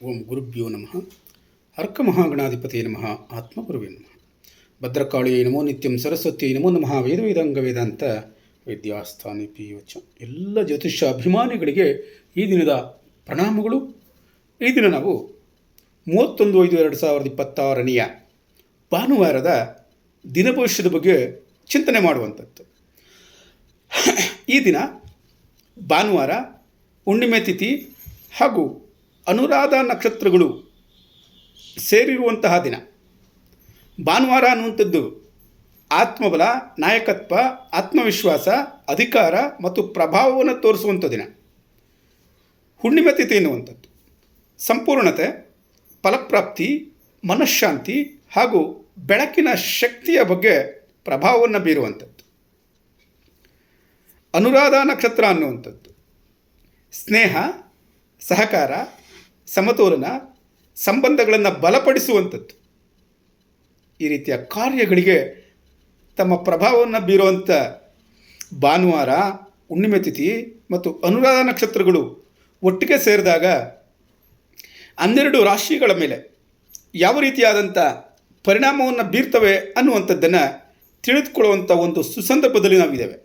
ಓಂ ಗುರುಭ್ಯೋ ನಮಃ. ಅರ್ಕಮಹಾಗಣಾಧಿಪತಿಯೇ ನಮಃ. ಆತ್ಮಗುರುವೇ ನಮಃ. ಭದ್ರಕಾಳಿಯೇ ನಮೋ ನಿತ್ಯಂ. ಸರಸ್ವತಿಯೇ ನಮೋ ನಮಃ. ವೇದವೇದಾಂಗ ವೇದಾಂತ ವಿದ್ಯಾಸ್ಥಾನಿ ಪಿಯುಚ. ಎಲ್ಲ ಜ್ಯೋತಿಷ್ಯ ಅಭಿಮಾನಿಗಳಿಗೆ ಈ ದಿನದ ಪ್ರಣಾಮಗಳು. ಈ ದಿನ ನಾವು 31/5/2026 ಭಾನುವಾರದ ದಿನಭವಿಷ್ಯದ ಬಗ್ಗೆ ಚಿಂತನೆ ಮಾಡುವಂಥದ್ದು. ಈ ದಿನ ಭಾನುವಾರ, ಹುಣ್ಣಿಮೆ ತಿಥಿ ಹಾಗೂ ಅನುರಾಧ ನಕ್ಷತ್ರಗಳು ಸೇರಿರುವಂತಹ ದಿನ. ಭಾನುವಾರ ಅನ್ನುವಂಥದ್ದು ಆತ್ಮಬಲ, ನಾಯಕತ್ವ, ಆತ್ಮವಿಶ್ವಾಸ, ಅಧಿಕಾರ ಮತ್ತು ಪ್ರಭಾವವನ್ನು ತೋರಿಸುವಂಥ ದಿನ. ಹುಣ್ಣಿಮೆ ತಿಥಿ ಎನ್ನುವಂಥದ್ದು ಸಂಪೂರ್ಣತೆ, ಫಲಪ್ರಾಪ್ತಿ, ಮನಃಶಾಂತಿ ಹಾಗೂ ಬೆಳಕಿನ ಶಕ್ತಿಯ ಬಗ್ಗೆ ಪ್ರಭಾವವನ್ನು ಬೀರುವಂಥದ್ದು. ಅನುರಾಧ ನಕ್ಷತ್ರ ಅನ್ನುವಂಥದ್ದು ಸ್ನೇಹ, ಸಹಕಾರ, ಸಮತೋಲನ, ಸಂಬಂಧಗಳನ್ನು ಬಲಪಡಿಸುವಂಥದ್ದು. ಈ ರೀತಿಯ ಕಾರ್ಯಗಳಿಗೆ ತಮ್ಮ ಪ್ರಭಾವವನ್ನು ಬೀರುವಂಥ ಭಾನುವಾರ, ಹುಣ್ಣಿಮೆ ತಿಥಿ ಮತ್ತು ಅನುರಾಧ ನಕ್ಷತ್ರಗಳು ಒಟ್ಟಿಗೆ ಸೇರಿದಾಗ 12 ರಾಶಿಗಳ ಮೇಲೆ ಯಾವ ರೀತಿಯಾದಂಥ ಪರಿಣಾಮವನ್ನು ಬೀರ್ತವೆ ಅನ್ನುವಂಥದ್ದನ್ನು ತಿಳಿದುಕೊಳ್ಳುವಂಥ ಒಂದು ಸುಸಂದರ್ಭದಲ್ಲಿ ನಾವಿದ್ದೇವೆ.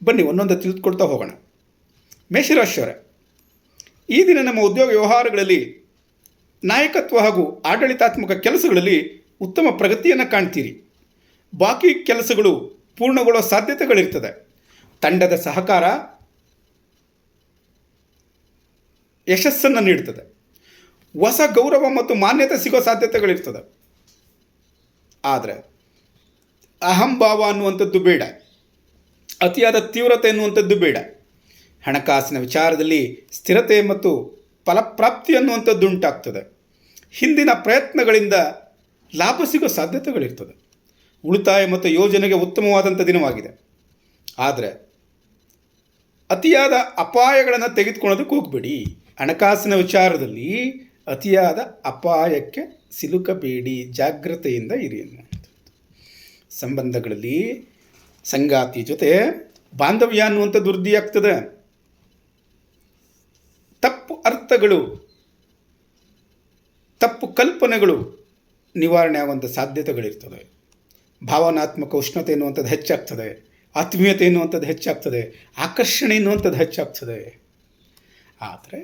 ಬನ್ನಿ ಒಂದೊಂದು ತಿಳಿದುಕೊಳ್ತಾ ಹೋಗೋಣ. ಮೇಷರಾಶಿಯವರೇ, ಈ ದಿನ ನಮ್ಮ ಉದ್ಯೋಗ ವ್ಯವಹಾರಗಳಲ್ಲಿ, ನಾಯಕತ್ವ ಹಾಗೂ ಆಡಳಿತಾತ್ಮಕ ಕೆಲಸಗಳಲ್ಲಿ ಉತ್ತಮ ಪ್ರಗತಿಯನ್ನು ಕಾಣ್ತೀರಿ. ಬಾಕಿ ಕೆಲಸಗಳು ಪೂರ್ಣಗೊಳ್ಳೋ ಸಾಧ್ಯತೆಗಳಿರ್ತದೆ. ತಂಡದ ಸಹಕಾರ ಯಶಸ್ಸನ್ನು ನೀಡ್ತದೆ. ಹೊಸ ಗೌರವ ಮತ್ತು ಮಾನ್ಯತೆ ಸಿಗೋ ಸಾಧ್ಯತೆಗಳಿರ್ತದೆ. ಆದರೆ ಅಹಂಭಾವ ಅನ್ನುವಂಥದ್ದು ಬೇಡ, ಅತಿಯಾದ ತೀವ್ರತೆ ಎನ್ನುವಂಥದ್ದು ಬೇಡ. ಹಣಕಾಸಿನ ವಿಚಾರದಲ್ಲಿ ಸ್ಥಿರತೆ ಮತ್ತು ಫಲಪ್ರಾಪ್ತಿ ಅನ್ನುವಂಥದ್ದು ಉಂಟಾಗ್ತದೆ. ಹಿಂದಿನ ಪ್ರಯತ್ನಗಳಿಂದ ಲಾಭ ಸಿಗೋ ಸಾಧ್ಯತೆಗಳಿರ್ತದೆ. ಉಳಿತಾಯ ಮತ್ತು ಯೋಜನೆಗೆ ಉತ್ತಮವಾದಂಥ ದಿನವಾಗಿದೆ. ಆದರೆ ಅತಿಯಾದ ಅಪಾಯಗಳನ್ನು ತೆಗೆದುಕೊಳ್ಳೋದಕ್ಕೆ ಹೋಗಬೇಡಿ. ಹಣಕಾಸಿನ ವಿಚಾರದಲ್ಲಿ ಅತಿಯಾದ ಅಪಾಯಕ್ಕೆ ಸಿಲುಕಬೇಡಿ, ಜಾಗ್ರತೆಯಿಂದ ಇರಿ ಅನ್ನುವಂಥದ್ದು. ಸಂಬಂಧಗಳಲ್ಲಿ ಸಂಗಾತಿ ಜೊತೆ ಬಾಂಧವ್ಯ ಅನ್ನುವಂಥದ್ದು ವೃದ್ಧಿಯಾಗ್ತದೆ. ತಪ್ಪು ಅರ್ಥಗಳು, ತಪ್ಪು ಕಲ್ಪನೆಗಳು ನಿವಾರಣೆ ಆಗುವಂಥ ಸಾಧ್ಯತೆಗಳಿರ್ತದೆ. ಭಾವನಾತ್ಮಕ ಉಷ್ಣತೆ ಎನ್ನುವಂಥದ್ದು ಹೆಚ್ಚಾಗ್ತದೆ. ಆತ್ಮೀಯತೆ ಎನ್ನುವಂಥದ್ದು ಹೆಚ್ಚಾಗ್ತದೆ. ಆಕರ್ಷಣೆ ಎನ್ನುವಂಥದ್ದು ಹೆಚ್ಚಾಗ್ತದೆ. ಆದರೆ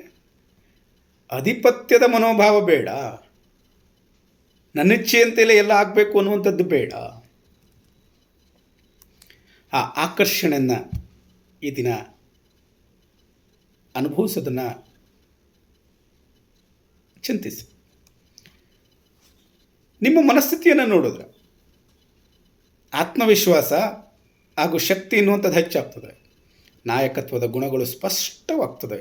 ಅಧಿಪತ್ಯದ ಮನೋಭಾವ ಬೇಡ. ನನ್ನಿಚ್ಛೆಯಂತೆಯೇ ಎಲ್ಲ ಆಗಬೇಕು ಅನ್ನುವಂಥದ್ದು ಬೇಡ. ಆ ಆಕರ್ಷಣೆಯನ್ನು ಈ ದಿನ ಅನುಭವಿಸೋದನ್ನು ಚಿಂತಿಸಿ. ನಿಮ್ಮ ಮನಸ್ಥಿತಿಯನ್ನು ನೋಡಿದ್ರೆ ಆತ್ಮವಿಶ್ವಾಸ ಹಾಗೂ ಶಕ್ತಿ ಎನ್ನುವಂಥದ್ದು ಹೆಚ್ಚಾಗ್ತದೆ. ನಾಯಕತ್ವದ ಗುಣಗಳು ಸ್ಪಷ್ಟವಾಗ್ತದೆ.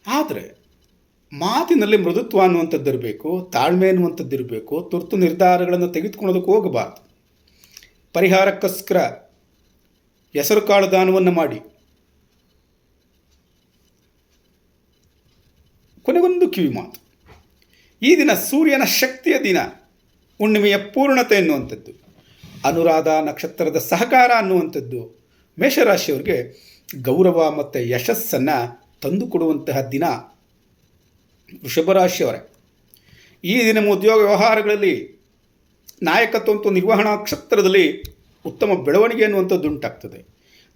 ಆದರೆ ಮಾತಿನಲ್ಲಿ ಮೃದುತ್ವ ಅನ್ನುವಂಥದ್ದು ಇರಬೇಕು, ತಾಳ್ಮೆ ಅನ್ನುವಂಥದ್ದು ಇರಬೇಕು. ತುರ್ತು ನಿರ್ಧಾರಗಳನ್ನು ತೆಗೆದುಕೊಳ್ಳೋದಕ್ಕೆ ಹೋಗಬಾರ್ದು. ಪರಿಹಾರಕ್ಕೋಸ್ಕರ ಹೆಸರು ಕಾಳು ದಾನವನ್ನು ಮಾಡಿ. ಕೊನೆಗೊಂದು ಕಿವಿ ಮಾತು. ಈ ದಿನ ಸೂರ್ಯನ ಶಕ್ತಿಯ ದಿನ, ಹುಣ್ಣಿಮೆಯ ಪೂರ್ಣತೆ ಎನ್ನುವಂಥದ್ದು, ಅನುರಾಧ ನಕ್ಷತ್ರದ ಸಹಕಾರ ಅನ್ನುವಂಥದ್ದು ಮೇಷರಾಶಿಯವರಿಗೆ ಗೌರವ ಮತ್ತು ಯಶಸ್ಸನ್ನು ತಂದುಕೊಡುವಂತಹ ದಿನ. ವೃಷಭರಾಶಿಯವರೇ, ಈ ದಿನ ಉದ್ಯೋಗ ವ್ಯವಹಾರಗಳಲ್ಲಿ, ನಾಯಕತ್ವ ಮತ್ತು ನಿರ್ವಹಣಾ ಕ್ಷೇತ್ರದಲ್ಲಿ ಉತ್ತಮ ಬೆಳವಣಿಗೆ ಅನ್ನುವಂಥದ್ದು ಉಂಟಾಗ್ತದೆ.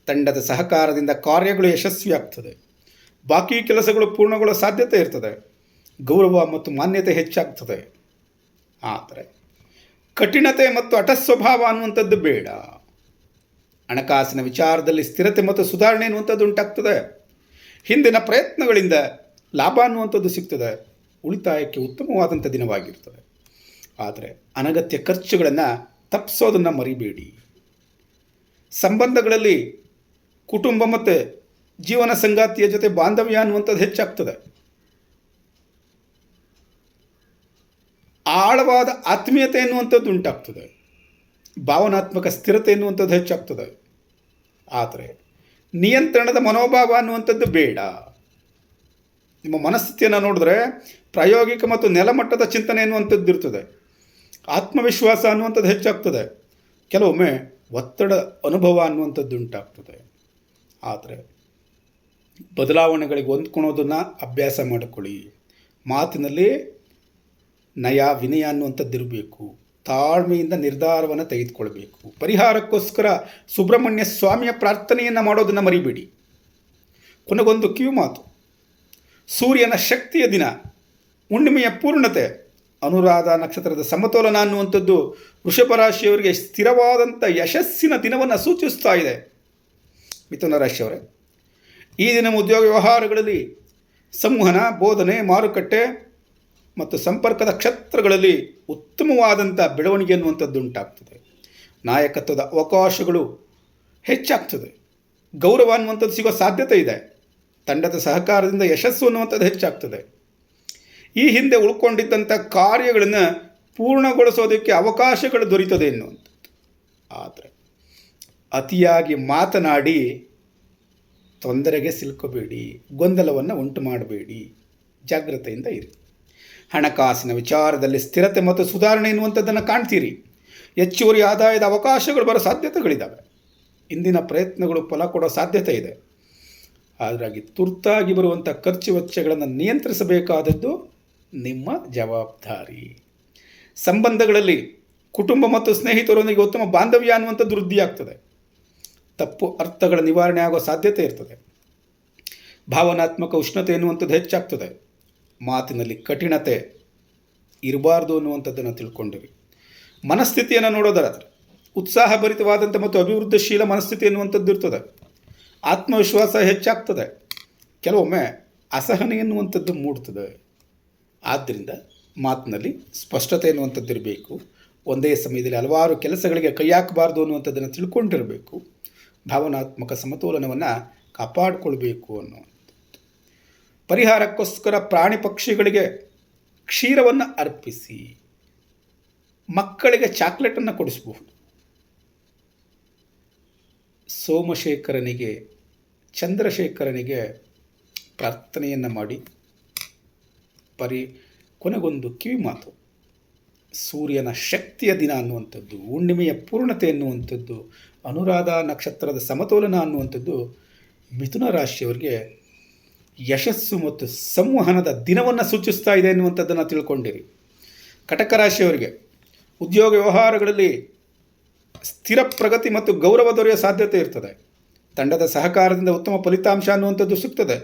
ತಂಡದ ಸಹಕಾರದಿಂದ ಕಾರ್ಯಗಳು ಯಶಸ್ವಿಯಾಗ್ತದೆ. ಬಾಕಿ ಕೆಲಸಗಳು ಪೂರ್ಣಗೊಳ್ಳೋ ಸಾಧ್ಯತೆ ಇರ್ತದೆ. ಗೌರವ ಮತ್ತು ಮಾನ್ಯತೆ ಹೆಚ್ಚಾಗ್ತದೆ. ಆದರೆ ಕಠಿಣತೆ ಮತ್ತು ಹಠಸ್ವಭಾವ ಅನ್ನುವಂಥದ್ದು ಬೇಡ. ಹಣಕಾಸಿನ ವಿಚಾರದಲ್ಲಿ ಸ್ಥಿರತೆ ಮತ್ತು ಸುಧಾರಣೆ ಅನ್ನುವಂಥದ್ದು ಉಂಟಾಗ್ತದೆ. ಹಿಂದಿನ ಪ್ರಯತ್ನಗಳಿಂದ ಲಾಭ ಅನ್ನುವಂಥದ್ದು ಸಿಗ್ತದೆ. ಉಳಿತಾಯಕ್ಕೆ ಉತ್ತಮವಾದಂಥ ದಿನವಾಗಿರ್ತದೆ. ಆದರೆ ಅನಗತ್ಯ ಖರ್ಚುಗಳನ್ನು ತಪ್ಪಿಸೋದನ್ನು ಮರಿಬೇಡಿ. ಸಂಬಂಧಗಳಲ್ಲಿ ಕುಟುಂಬ ಮತ್ತು ಜೀವನ ಸಂಗಾತಿಯ ಜೊತೆ ಬಾಂಧವ್ಯ ಅನ್ನುವಂಥದ್ದು ಹೆಚ್ಚಾಗ್ತದೆ. ಆಳವಾದ ಆತ್ಮೀಯತೆ ಎನ್ನುವಂಥದ್ದು ಉಂಟಾಗ್ತದೆ. ಭಾವನಾತ್ಮಕ ಸ್ಥಿರತೆ ಎನ್ನುವಂಥದ್ದು ಹೆಚ್ಚಾಗ್ತದೆ. ಆದರೆ ನಿಯಂತ್ರಣದ ಮನೋಭಾವ ಅನ್ನುವಂಥದ್ದು ಬೇಡ. ನಿಮ್ಮ ಮನಸ್ಥಿತಿಯನ್ನು ನೋಡಿದ್ರೆ ಪ್ರಾಯೋಗಿಕ ಮತ್ತು ನೆಲಮಟ್ಟದ ಚಿಂತನೆ ಎನ್ನುವಂಥದ್ದು ಇರ್ತದೆ. ಆತ್ಮವಿಶ್ವಾಸ ಅನ್ನುವಂಥದ್ದು ಹೆಚ್ಚಾಗ್ತದೆ. ಕೆಲವೊಮ್ಮೆ ಒತ್ತಡ ಅನುಭವ ಅನ್ನುವಂಥದ್ದು ಉಂಟಾಗ್ತದೆ. ಆದರೆ ಬದಲಾವಣೆಗಳಿಗೆ ಹೊಂದ್ಕೊಳೋದನ್ನು ಅಭ್ಯಾಸ ಮಾಡಿಕೊಳ್ಳಿ. ಮಾತಿನಲ್ಲಿ ನಯ ವಿನಯ ಅನ್ನುವಂಥದ್ದು ಇರಬೇಕು. ತಾಳ್ಮೆಯಿಂದ ನಿರ್ಧಾರವನ್ನು ತೆಗೆದುಕೊಳ್ಬೇಕು. ಪರಿಹಾರಕ್ಕೋಸ್ಕರ ಸುಬ್ರಹ್ಮಣ್ಯ ಸ್ವಾಮಿಯ ಪ್ರಾರ್ಥನೆಯನ್ನು ಮಾಡೋದನ್ನು ಮರಿಬೇಡಿ. ಕೊನೆಗೊಂದು ಕಿವಿ ಮಾತು, ಸೂರ್ಯನ ಶಕ್ತಿಯ ದಿನ, ಹುಣ್ಣಿಮೆಯ ಪೂರ್ಣತೆ, ಅನುರಾಧ ನಕ್ಷತ್ರದ ಸಮತೋಲನ ಅನ್ನುವಂಥದ್ದು ವೃಷಭ ರಾಶಿಯವರಿಗೆ ಸ್ಥಿರವಾದಂಥ ಯಶಸ್ಸಿನ ದಿನವನ್ನು ಸೂಚಿಸ್ತಾ ಇದೆ. ಮಿಥುನ ರಾಶಿಯವರೇ, ಈ ದಿನ ಉದ್ಯೋಗ ವ್ಯವಹಾರಗಳಲ್ಲಿ ಸಂವಹನ, ಬೋಧನೆ, ಮಾರುಕಟ್ಟೆ ಮತ್ತು ಸಂಪರ್ಕದ ಕ್ಷೇತ್ರಗಳಲ್ಲಿ ಉತ್ತಮವಾದಂಥ ಬೆಳವಣಿಗೆ ಅನ್ನುವಂಥದ್ದು ಉಂಟಾಗ್ತದೆ. ನಾಯಕತ್ವದ ಅವಕಾಶಗಳು ಹೆಚ್ಚಾಗ್ತದೆ. ಗೌರವ ಅನ್ನುವಂಥದ್ದು ಸಿಗೋ ಸಾಧ್ಯತೆ ಇದೆ. ತಂಡದ ಸಹಕಾರದಿಂದ ಯಶಸ್ಸು ಅನ್ನುವಂಥದ್ದು ಹೆಚ್ಚಾಗ್ತದೆ. ಈ ಹಿಂದೆ ಉಳ್ಕೊಂಡಿದ್ದಂಥ ಕಾರ್ಯಗಳನ್ನು ಪೂರ್ಣಗೊಳಿಸೋದಕ್ಕೆ ಅವಕಾಶಗಳು ದೊರೀತದೆ ಎನ್ನುವಂಥದ್ದು. ಆದರೆ ಅತಿಯಾಗಿ ಮಾತನಾಡಿ ತೊಂದರೆಗೆ ಸಿಲುಕಬೇಡಿ, ಗೊಂದಲವನ್ನು ಉಂಟು ಮಾಡಬೇಡಿ, ಜಾಗ್ರತೆಯಿಂದ ಇರಿ. ಹಣಕಾಸಿನ ವಿಚಾರದಲ್ಲಿ ಸ್ಥಿರತೆ ಮತ್ತು ಸುಧಾರಣೆ ಎನ್ನುವಂಥದ್ದನ್ನು ಕಾಣ್ತೀರಿ. ಹೆಚ್ಚುವರಿ ಆದಾಯದ ಅವಕಾಶಗಳು ಬರೋ ಸಾಧ್ಯತೆಗಳಿದ್ದಾವೆ. ಇಂದಿನ ಪ್ರಯತ್ನಗಳು ಫಲ ಕೊಡೋ ಸಾಧ್ಯತೆ ಇದೆ. ಹಾಗಾಗಿ ತುರ್ತಾಗಿ ಬರುವಂಥ ಖರ್ಚು ವೆಚ್ಚಗಳನ್ನು ನಿಯಂತ್ರಿಸಬೇಕಾದದ್ದು ನಿಮ್ಮ ಜವಾಬ್ದಾರಿ. ಸಂಬಂಧಗಳಲ್ಲಿ ಕುಟುಂಬ ಮತ್ತು ಸ್ನೇಹಿತರೊಂದಿಗೆ ಉತ್ತಮ ಬಾಂಧವ್ಯ ಅನ್ನುವಂಥದ್ದು ವೃದ್ಧಿಯಾಗ್ತದೆ. ತಪ್ಪು ಅರ್ಥಗಳ ನಿವಾರಣೆ ಆಗೋ ಸಾಧ್ಯತೆ ಇರ್ತದೆ. ಭಾವನಾತ್ಮಕ ಉಷ್ಣತೆ ಎನ್ನುವಂಥದ್ದು ಹೆಚ್ಚಾಗ್ತದೆ. ಮಾತಿನಲ್ಲಿ ಕಠಿಣತೆ ಇರಬಾರ್ದು ಅನ್ನುವಂಥದ್ದನ್ನು ತಿಳ್ಕೊಂಡಿರಿ. ಮನಸ್ಥಿತಿಯನ್ನು ನೋಡೋದಾದರೆ ಉತ್ಸಾಹಭರಿತವಾದಂಥ ಮತ್ತು ಅಭಿವೃದ್ಧಿಶೀಲ ಮನಸ್ಥಿತಿ ಎನ್ನುವಂಥದ್ದು ಇರ್ತದೆ. ಆತ್ಮವಿಶ್ವಾಸ ಹೆಚ್ಚಾಗ್ತದೆ. ಕೆಲವೊಮ್ಮೆ ಅಸಹನೆ ಎನ್ನುವಂಥದ್ದು ಮೂಡ್ತದೆ. ಆದ್ದರಿಂದ ಮಾತಿನಲ್ಲಿ ಸ್ಪಷ್ಟತೆ ಎನ್ನುವಂಥದ್ದು ಇರಬೇಕು. ಒಂದೇ ಸಮಯದಲ್ಲಿ ಹಲವಾರು ಕೆಲಸಗಳಿಗೆ ಕೈ ಹಾಕಬಾರ್ದು ಅನ್ನುವಂಥದ್ದನ್ನು ತಿಳ್ಕೊಂಡಿರಬೇಕು. ಭಾವನಾತ್ಮಕ ಸಮತೋಲನವನ್ನು ಕಾಪಾಡಿಕೊಳ್ಬೇಕು ಅನ್ನುವಂಥದ್ದು. ಪರಿಹಾರಕ್ಕೋಸ್ಕರ ಪ್ರಾಣಿ ಪಕ್ಷಿಗಳಿಗೆ ಕ್ಷೀರವನ್ನು ಅರ್ಪಿಸಿ. ಮಕ್ಕಳಿಗೆ ಚಾಕ್ಲೇಟನ್ನು ಕೊಡಿಸಬಹುದು. ಸೋಮಶೇಖರನಿಗೆ, ಚಂದ್ರಶೇಖರನಿಗೆ ಪ್ರಾರ್ಥನೆಯನ್ನು ಮಾಡಿ. ಕೊನೆಗೊಂದು ಕಿವಿ ಮಾತು, ಸೂರ್ಯನ ಶಕ್ತಿಯ ದಿನ ಅನ್ನುವಂಥದ್ದು, ಹುಣ್ಣಿಮೆಯ ಪೂರ್ಣತೆ ಅನ್ನುವಂಥದ್ದು, ಅನುರಾಧ ನಕ್ಷತ್ರದ ಸಮತೋಲನ ಅನ್ನುವಂಥದ್ದು ಮಿಥುನ ರಾಶಿಯವರಿಗೆ ಯಶಸ್ಸು ಮತ್ತು ಸಂವಹನದ ದಿನವನ್ನು ಸೂಚಿಸ್ತಾ ಇದೆ ಎನ್ನುವಂಥದ್ದನ್ನು ತಿಳ್ಕೊಂಡಿರಿ. ಕಟಕ ರಾಶಿಯವರಿಗೆ ಉದ್ಯೋಗ ವ್ಯವಹಾರಗಳಲ್ಲಿ ಸ್ಥಿರ ಪ್ರಗತಿ ಮತ್ತು ಗೌರವ ದೊರೆಯುವ ಸಾಧ್ಯತೆ ಇರ್ತದೆ. ತಂಡದ ಸಹಕಾರದಿಂದ ಉತ್ತಮ ಫಲಿತಾಂಶ ಅನ್ನುವಂಥದ್ದು ಸಿಗ್ತದೆ.